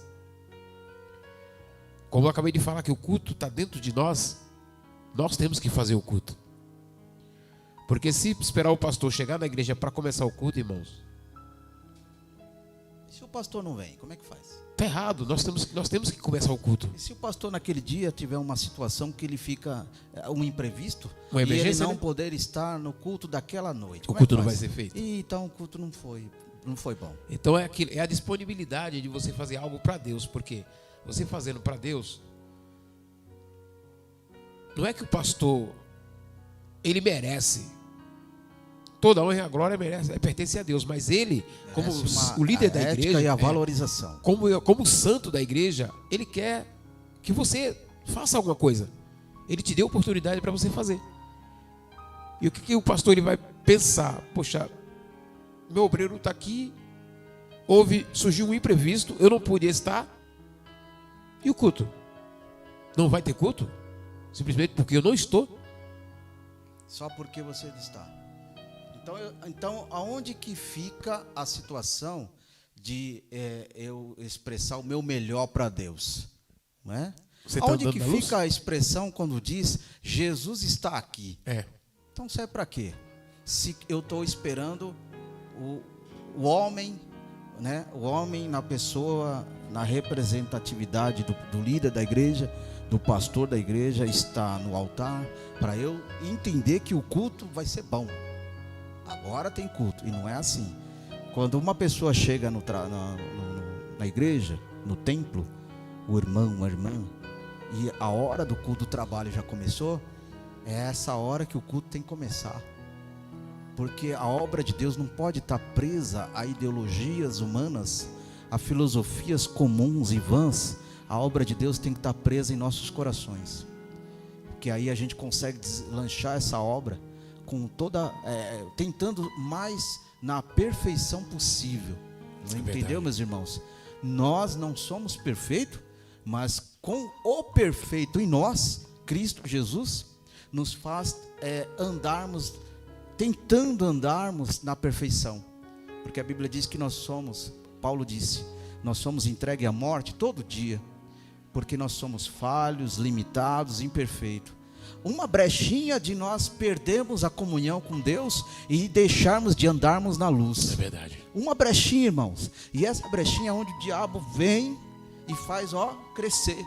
Como eu acabei de falar que o culto está dentro de nós, nós temos que fazer o culto. Porque se esperar o pastor chegar na igreja para começar o culto, irmãos, e se o pastor não vem, como é que faz? Está errado, nós temos que começar o culto. E se o pastor naquele dia tiver uma situação que ele fica, um imprevisto, uma emergência, e ele não, né? poder estar no culto daquela noite, o culto não vai ser feito. E então o culto não foi bom. Então é a disponibilidade de você fazer algo para Deus, porque você fazendo para Deus, não é que o pastor ele merece. Toda a honra e a glória pertence a Deus, mas ele, como o líder da igreja, e a valorização. Como santo da igreja, ele quer que você faça alguma coisa. Ele te deu oportunidade para você fazer. E o que o pastor ele vai pensar? Poxa, meu obreiro está aqui, surgiu um imprevisto, eu não pude estar. E o culto? Não vai ter culto? Simplesmente porque eu não estou? Só porque você está. Então, aonde que fica a situação de eu expressar o meu melhor para Deus? Não é? Aonde que fica a expressão quando diz Jesus está aqui? Então serve para quê? Se eu estou esperando o homem, né? O homem na pessoa, na representatividade do líder da igreja, do pastor da igreja, está no altar, para eu entender que o culto vai ser bom. Agora tem culto, e não é assim. Quando uma pessoa chega na igreja, no templo, o irmão, a irmã, e a hora do culto do trabalho já começou, é essa hora que o culto tem que começar. Porque a obra de Deus não pode estar presa a ideologias humanas, a filosofias comuns e vãs. A obra de Deus tem que estar presa em nossos corações. Porque aí a gente consegue deslanchar essa obra com tentando mais na perfeição possível. Entendeu, meus irmãos? Nós não somos perfeitos, mas com o perfeito em nós, Cristo Jesus, nos faz tentando andarmos na perfeição. Porque a Bíblia diz que Paulo disse, nós somos entregues à morte todo dia, porque nós somos falhos, limitados, imperfeitos. Uma brechinha de nós perdermos a comunhão com Deus e deixarmos de andarmos na luz. É verdade. Uma brechinha, irmãos. E essa brechinha é onde o diabo vem e faz crescer.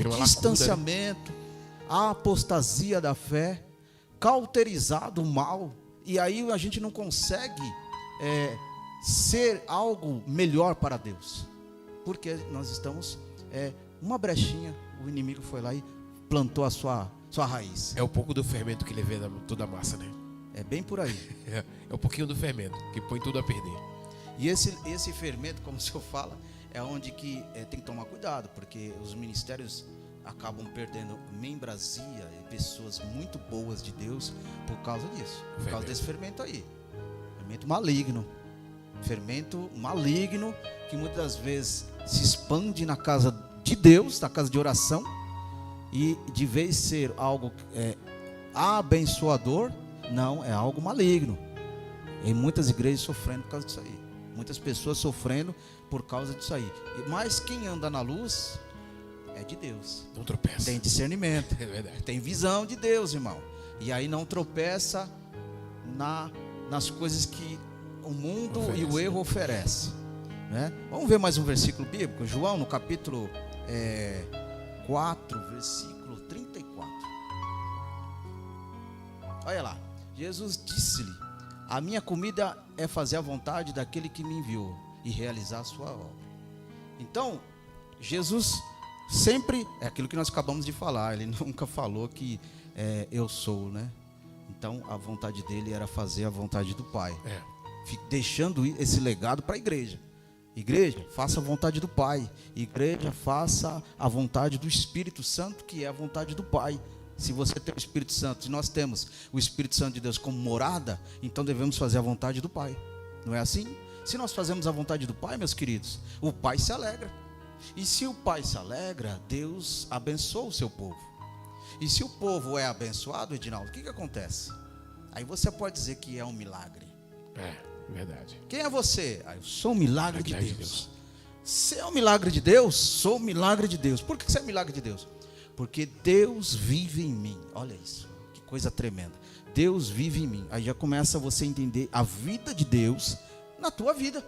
O distanciamento, a apostasia da fé, cauterizado o mal. E aí a gente não consegue ser algo melhor para Deus. Porque nós estamos uma brechinha, o inimigo foi lá e plantou a sua raiz. É um pouco do fermento que leveda toda a massa, né? É bem por aí. É um pouquinho do fermento que põe tudo a perder. E esse fermento, como o senhor fala, é onde que tem que tomar cuidado, porque os ministérios acabam perdendo membresia e pessoas muito boas de Deus por causa disso, por causa desse fermento aí. Fermento maligno. Fermento maligno que muitas das vezes se expande na casa de Deus, na casa de oração, e de vez ser algo abençoador, não, é algo maligno. Em muitas igrejas sofrendo por causa disso aí. Muitas pessoas sofrendo por causa disso aí. Mas quem anda na luz é de Deus. Não tropeça. Tem discernimento. É verdade. Tem visão de Deus, irmão. E aí não tropeça nas coisas que o mundo e o erro oferece, né? Vamos ver mais um versículo bíblico. João, no capítulo 4, versículo 34. Olha lá. Jesus disse-lhe: a minha comida é fazer a vontade daquele que me enviou e realizar a sua obra. Então, Jesus sempre, é aquilo que nós acabamos de falar, ele nunca falou que eu sou, né? Então, a vontade dele era fazer a vontade do Pai. Deixando esse legado para a igreja. Igreja, faça a vontade do Pai. Igreja, faça a vontade do Espírito Santo, que é a vontade do Pai. Se você tem o Espírito Santo, se nós temos o Espírito Santo de Deus como morada, então devemos fazer a vontade do Pai. Não é assim? Se nós fazemos a vontade do Pai, meus queridos, o Pai se alegra. E se o Pai se alegra, Deus abençoa o seu povo. E se o povo é abençoado, Edinaldo, o que acontece? Aí você pode dizer que é um milagre. Verdade. Quem é você? Eu sou um milagre de Deus. Você é um milagre de Deus? Sou um milagre de Deus. Por que você é um milagre de Deus? Porque Deus vive em mim. Olha isso, que coisa tremenda. Deus vive em mim. Aí já começa você a entender a vida de Deus na tua vida.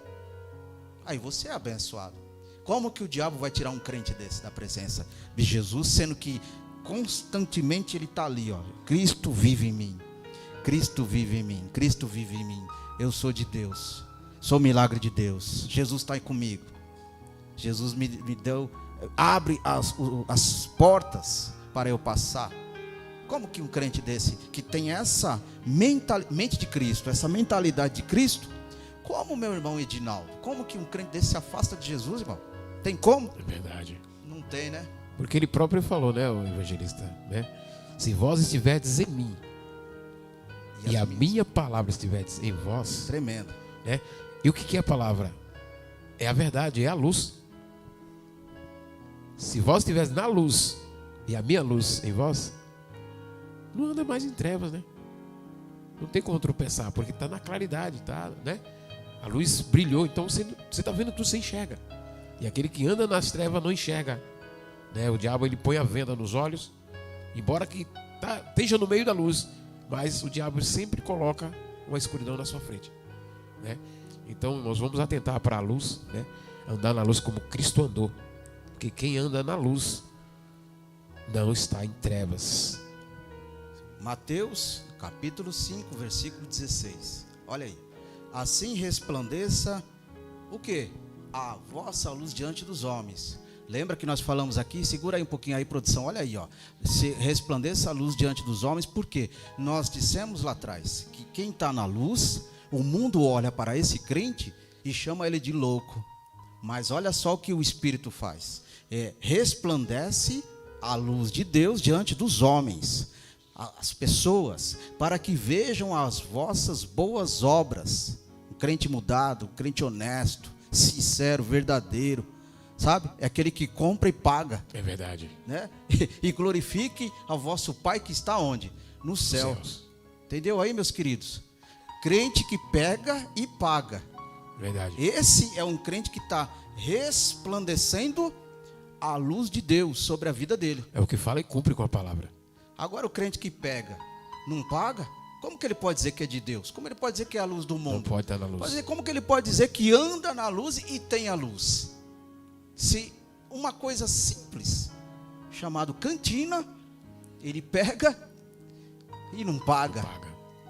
Aí você é abençoado. Como que o diabo vai tirar um crente desse da presença de Jesus, sendo que constantemente ele está ali, ó. Cristo vive em mim. Cristo vive em mim. Cristo vive em mim. Eu sou de Deus. Sou milagre de Deus. Jesus está aí comigo. Jesus me deu, abre as portas para eu passar. Como que um crente desse, que tem essa mente de Cristo, essa mentalidade de Cristo, como meu irmão Edinaldo, como que um crente desse se afasta de Jesus, irmão? Tem como? É verdade. Não tem, né? Porque ele próprio falou, né, o evangelista, né? Se vós estiverdes em mim, e a minha palavra estiverdes em vós. Tremendo. Né? E o que é a palavra? É a verdade, é a luz. Se vós estiverdes na luz, e a minha luz em vós, não anda mais em trevas, né? Não tem como tropeçar, porque está na claridade, tá, né? A luz brilhou, então você está vendo tudo, você enxerga. E aquele que anda nas trevas não enxerga, né? O diabo, ele põe a venda nos olhos, embora que esteja no meio da luz, mas o diabo sempre coloca uma escuridão na sua frente, né? Então nós vamos atentar para a luz, né? Andar na luz como Cristo andou, porque quem anda na luz não está em trevas. Mateus capítulo 5, versículo 16. Olha aí. Assim resplandeça o quê? A vossa luz diante dos homens. Lembra que nós falamos aqui? Segura aí um pouquinho aí, produção. Olha aí, ó. Se resplandeça a luz diante dos homens, porque nós dissemos lá atrás que quem está na luz, o mundo olha para esse crente e chama ele de louco. Mas olha só o que o Espírito faz. Resplandece a luz de Deus diante dos homens, as pessoas, para que vejam as vossas boas obras. O crente mudado, o crente honesto, sincero, verdadeiro, sabe? É aquele que compra e paga. É verdade. Né? E glorifique ao vosso Pai que está onde? No céu. Entendeu aí, meus queridos? Crente que pega e paga. Verdade. Esse é um crente que está resplandecendo a luz de Deus sobre a vida dele. É o que fala e cumpre com a palavra. Agora o crente que pega, não paga, como que ele pode dizer que é de Deus? Como ele pode dizer que é a luz do mundo? Não pode estar na luz. Como que ele pode dizer que anda na luz e tem a luz? Se uma coisa simples, chamado cantina, ele pega e não paga.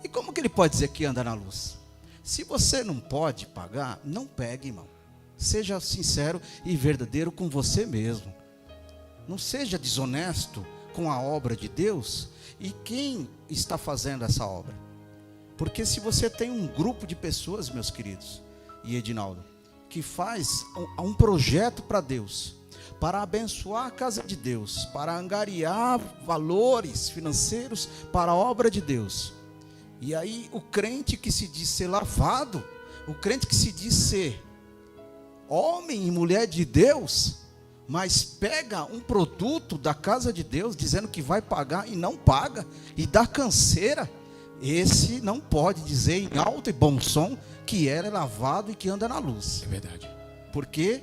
E como que ele pode dizer que anda na luz? Se você não pode pagar, não pegue, irmão. Seja sincero e verdadeiro com você mesmo. Não seja desonesto com a obra de Deus. E quem está fazendo essa obra? Porque se você tem um grupo de pessoas, meus queridos, e Edinaldo, que faz um projeto para Deus, para abençoar a casa de Deus, para angariar valores financeiros para a obra de Deus. E aí o crente que se diz ser lavado, o crente que se diz ser homem e mulher de Deus, mas pega um produto da casa de Deus, dizendo que vai pagar e não paga, e dá canseira, esse não pode dizer em alto e bom som que é lavado e que anda na luz. É verdade. Porque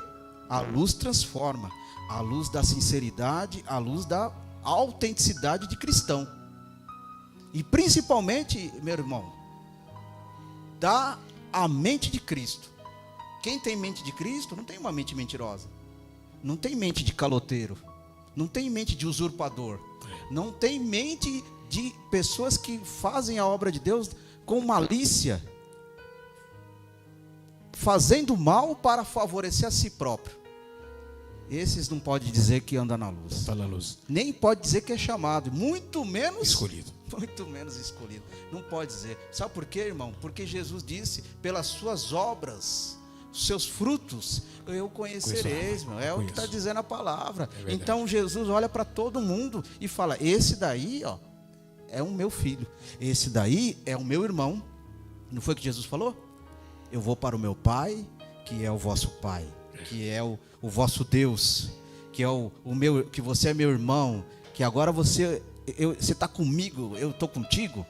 a luz transforma, a luz da sinceridade, a luz da autenticidade de cristão. E principalmente, meu irmão, dá a mente de Cristo. Quem tem mente de Cristo não tem uma mente mentirosa. Não tem mente de caloteiro. Não tem mente de usurpador. Não tem mente de pessoas que fazem a obra de Deus com malícia, fazendo mal para favorecer a si próprio. Esses não pode dizer que anda na luz. Está na luz. Nem pode dizer que é chamado, muito menos escolhido. Muito menos escolhido. Não pode dizer. Sabe por quê, irmão? Porque Jesus disse: pelas suas obras, os seus frutos, eu conhecereis, meu. É o que está dizendo a palavra. Então Jesus olha para todo mundo e fala: esse daí, ó, é o meu filho. Esse daí é o meu irmão. Não foi o que Jesus falou? Eu vou para o meu Pai, que é o vosso Pai, que é o vosso Deus, que é o meu, que você é meu irmão, que agora você está comigo, eu estou contigo.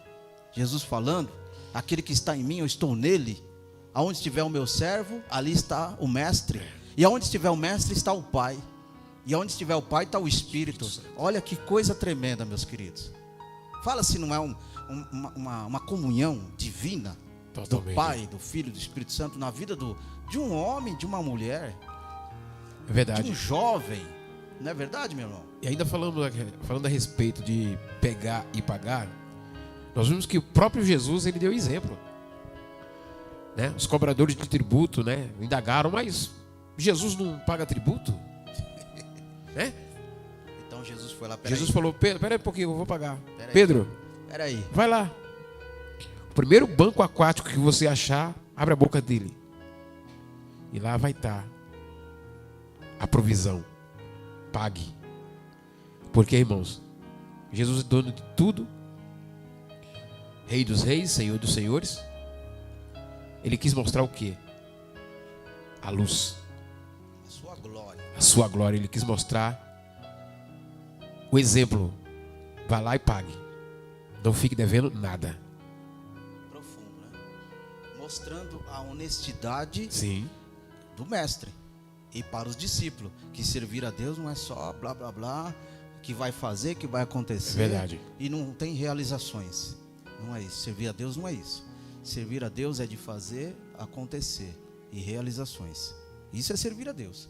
Jesus falando: aquele que está em mim, eu estou nele. Aonde estiver o meu servo, ali está o mestre. E aonde estiver o mestre, está o Pai. E aonde estiver o Pai, está o Espírito. Olha que coisa tremenda, meus queridos. Fala se não é uma comunhão divina. Totalmente. Do Pai, do Filho, do Espírito Santo na vida de um homem, de uma mulher. É verdade. De um jovem. Não é verdade, meu irmão? E ainda falando a respeito de pegar e pagar, nós vimos que o próprio Jesus, ele deu exemplo, né? Os cobradores de tributo, né, indagaram: mas Jesus não paga tributo? Né? Então Jesus foi lá. Jesus falou: Pedro, peraí um pouquinho, eu vou pagar. Pedro, peraí, vai lá. O primeiro banco aquático que você achar, abre a boca dele. E lá vai estar a provisão. Pague. Porque, irmãos, Jesus é dono de tudo, Rei dos reis, Senhor dos senhores. Ele quis mostrar o quê? A luz. A sua glória. A sua glória. Ele quis mostrar o exemplo. Vá lá e pague. Não fique devendo nada. Profundo, né? Mostrando a honestidade, sim, do mestre. E para os discípulos, que servir a Deus não é só blá blá blá, que vai fazer, que vai acontecer. É verdade. E não tem realizações. Não é isso. Servir a Deus não é isso. Servir a Deus é de fazer acontecer. E realizações. Isso é servir a Deus.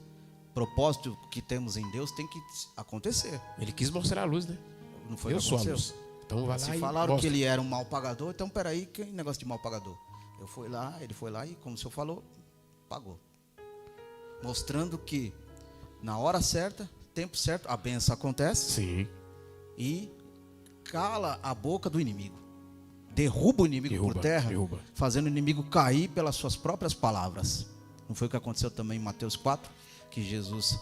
O propósito que temos em Deus tem que acontecer. Ele quis mostrar a luz, né? Não foi? Eu sou a luz. Então vai lá. Se falaram que ele era um mal pagador, então peraí, que negócio de mal pagador? Ele foi lá e, como o senhor falou, pagou. Mostrando que na hora certa, tempo certo, a bênção acontece. Sim. E cala a boca do inimigo. Derruba o inimigo por terra, fazendo o inimigo cair pelas suas próprias palavras. Não foi o que aconteceu também em Mateus 4? Que Jesus,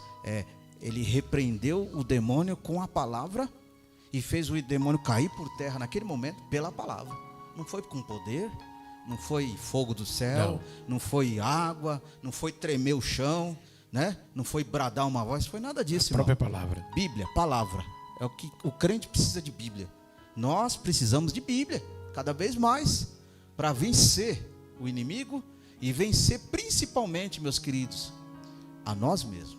ele repreendeu o demônio com a palavra e fez o demônio cair por terra naquele momento pela palavra. Não foi com poder, não foi fogo do céu, não foi água, não foi tremer o chão, né? Não foi bradar uma voz, foi nada disso. A própria palavra. Bíblia, palavra. É o que o crente precisa de Bíblia. Nós precisamos de Bíblia, cada vez mais, para vencer o inimigo e vencer principalmente, meus queridos, a nós mesmos.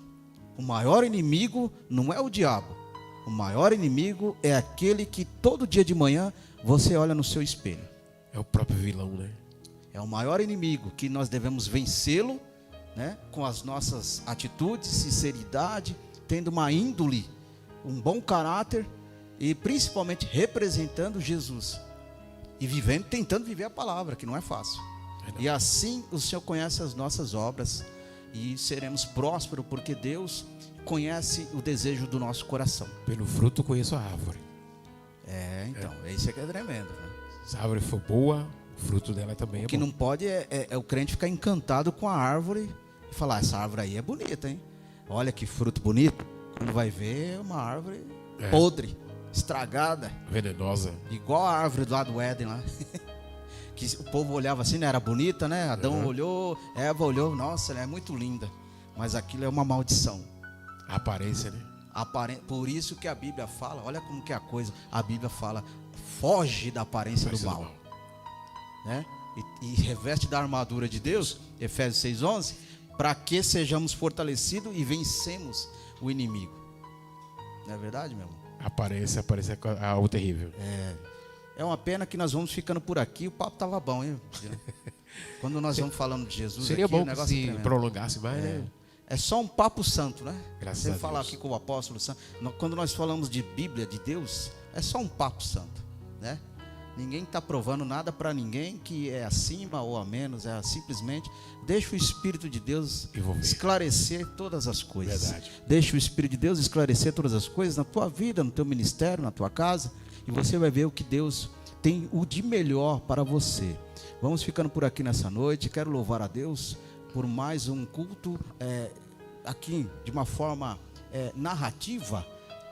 O maior inimigo não é o diabo. O maior inimigo é aquele que todo dia de manhã você olha no seu espelho. É o próprio vilão, né? É o maior inimigo que nós devemos vencê-lo, né? Com as nossas atitudes, sinceridade, tendo uma índole, um bom caráter e principalmente representando Jesus e vivendo, tentando viver a palavra, que não é fácil. E assim o Senhor conhece as nossas obras e seremos prósperos, porque Deus conhece o desejo do nosso coração. Pelo fruto conheço a árvore. Então, isso aqui é tremendo, né? Se a árvore for boa, o fruto dela também O é que bom. não pode é o crente ficar encantado com a árvore e falar, essa árvore aí é bonita, hein? Olha que fruto bonito. Quando vai ver, é uma árvore podre, estragada. Venenosa. Igual a árvore lá do Éden lá. Que o povo olhava assim, né? Era bonita, né? Adão olhou, Eva olhou, nossa, ela é muito linda. Mas aquilo é uma maldição. A aparência, né? Por isso que a Bíblia fala, olha como que é a coisa. A Bíblia fala, foge da aparência do mal. Né? E reveste da armadura de Deus, Efésios 6:11, para que sejamos fortalecidos e vencemos o inimigo. Não é verdade, meu irmão? A aparência é algo terrível. É uma pena que nós vamos ficando por aqui. O papo estava bom, hein? Quando nós vamos falando de Jesus Seria aqui, bom o que negócio é se tremendo. prolongasse mais, né? É só um papo santo, né? Graças Você a fala Deus. aqui com o apóstolo santo. Quando nós falamos de Bíblia, de Deus, é só um papo santo, né? Ninguém está provando nada para ninguém que é acima ou a menos. É simplesmente deixa o Espírito de Deus Envolver. esclarecer todas as coisas. Verdade. Deixa o Espírito de Deus esclarecer todas as coisas na tua vida, no teu ministério, na tua casa. E você vai ver o que Deus tem o de melhor para você. Vamos ficando por aqui nessa noite. Quero louvar a Deus por mais um culto aqui de uma forma narrativa,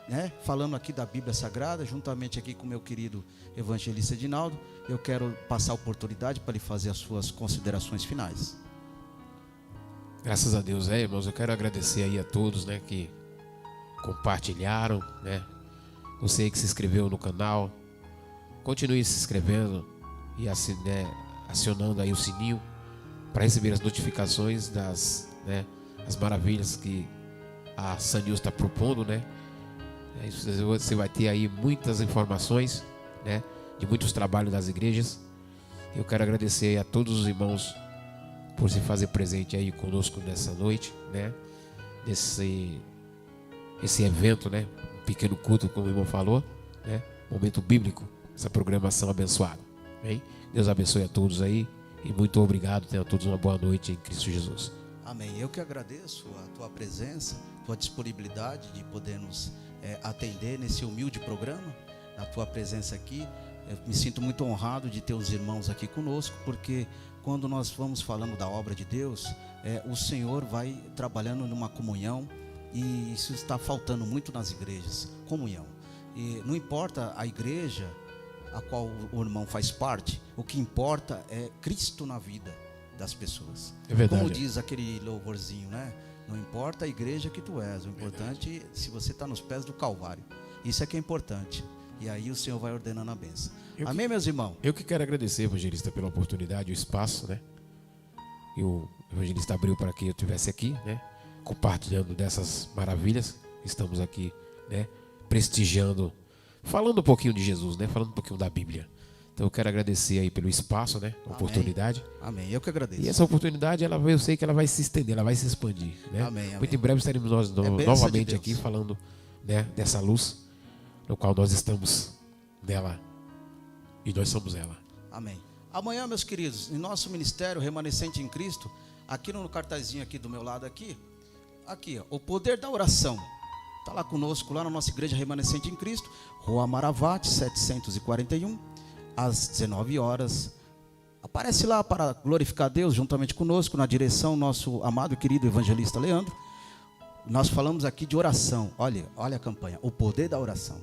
né? Falando aqui da Bíblia Sagrada, juntamente aqui com meu querido evangelista Edinaldo. Eu quero passar a oportunidade para lhe fazer as suas considerações finais. Graças a Deus, irmãos. Eu quero agradecer aí a todos, né, que compartilharam, né? Você aí que se inscreveu no canal, continue se inscrevendo e acionando aí o sininho para receber as notificações das, né, as maravilhas que a Sun News está propondo, né? Você vai ter aí muitas informações, né, de muitos trabalhos das igrejas. Eu quero agradecer a todos os irmãos por se fazer presente aí conosco nessa noite, né? Esse evento, né? Um pequeno culto, como o irmão falou, né? Momento bíblico, essa programação abençoada. Bem? Deus abençoe a todos aí e muito obrigado. Tenham todos uma boa noite em Cristo Jesus. Amém. Eu que agradeço a tua presença, tua disponibilidade de poder nos atender nesse humilde programa, a tua presença aqui. Eu me sinto muito honrado de ter os irmãos aqui conosco, porque quando nós vamos falando da obra de Deus, o Senhor vai trabalhando numa comunhão, e isso está faltando muito nas igrejas, comunhão. E não importa a igreja a qual o irmão faz parte, o que importa é Cristo na vida das pessoas. É verdade. Como diz aquele louvorzinho, né? Não importa a igreja que tu és, o importante é se você está nos pés do Calvário. Isso é que é importante. E aí o Senhor vai ordenando a bênção. Amém, meus irmãos? Eu que quero agradecer, evangelista, pela oportunidade, o espaço, né? E o evangelista abriu para que eu estivesse aqui, né? Compartilhando dessas maravilhas. Estamos aqui, né? Prestigiando, falando um pouquinho de Jesus, né? Falando um pouquinho da Bíblia. Então eu quero agradecer aí pelo espaço, né? A oportunidade. Amém. Eu que agradeço. E essa oportunidade, eu sei que ela vai se estender, ela vai se expandir, né? Amém. Muito em breve estaremos nós novamente aqui falando, né, dessa luz, no qual nós estamos nela e nós somos ela. Amém. Amanhã, meus queridos, em nosso ministério Remanescente em Cristo, aqui no cartazinho aqui do meu lado aqui, ó, o poder da oração. Está lá conosco, lá na nossa igreja Remanescente em Cristo, Rua Maravate, 741, às 19 horas. Aparece lá para glorificar a Deus juntamente conosco, na direção nosso amado e querido evangelista Leandro. Nós falamos aqui de oração. Olha a campanha, o poder da oração.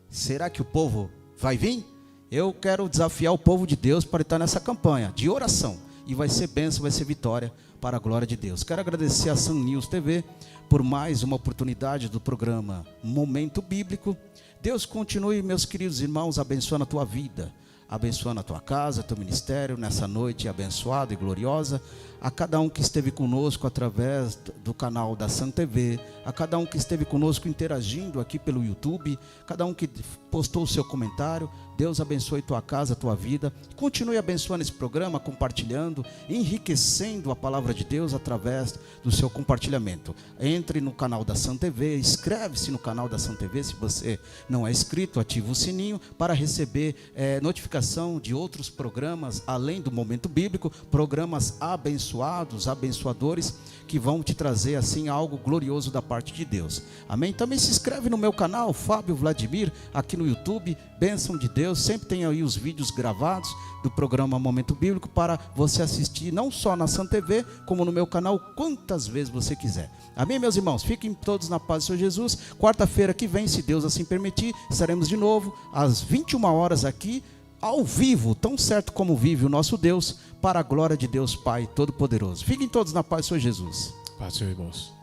Será que o povo vai vir? Eu quero desafiar o povo de Deus para estar nessa campanha de oração. E vai ser bênção, vai ser vitória para a glória de Deus. Quero agradecer a Sun News TV por mais uma oportunidade do programa Momento Bíblico. Deus continue, meus queridos irmãos, abençoando a tua vida, abençoando a tua casa, teu ministério, nessa noite abençoada e gloriosa. A cada um que esteve conosco através do canal da Sun TV, a cada um que esteve conosco interagindo aqui pelo YouTube, cada um que postou o seu comentário. Deus abençoe tua casa, tua vida. Continue abençoando esse programa, compartilhando, enriquecendo a palavra de Deus através do seu compartilhamento. Entre no canal da Sun TV, inscreve-se no canal da Sun TV. Se você não é inscrito, ativa o sininho para receber notificações divulgação de outros programas, além do Momento Bíblico, programas abençoados, abençoadores, que vão te trazer assim algo glorioso da parte de Deus. Amém? Também se inscreve no meu canal, Fábio Vladimir, aqui no YouTube, bênção de Deus, sempre tem aí os vídeos gravados do programa Momento Bíblico para você assistir, não só na Santa TV, como no meu canal, quantas vezes você quiser. Amém, meus irmãos? Fiquem todos na paz do Senhor Jesus. Quarta-feira que vem, se Deus assim permitir, estaremos de novo às 21 horas aqui, ao vivo, tão certo como vive o nosso Deus, para a glória de Deus Pai Todo-Poderoso. Fiquem todos na paz do Senhor Jesus. Paz, Senhor, irmãos.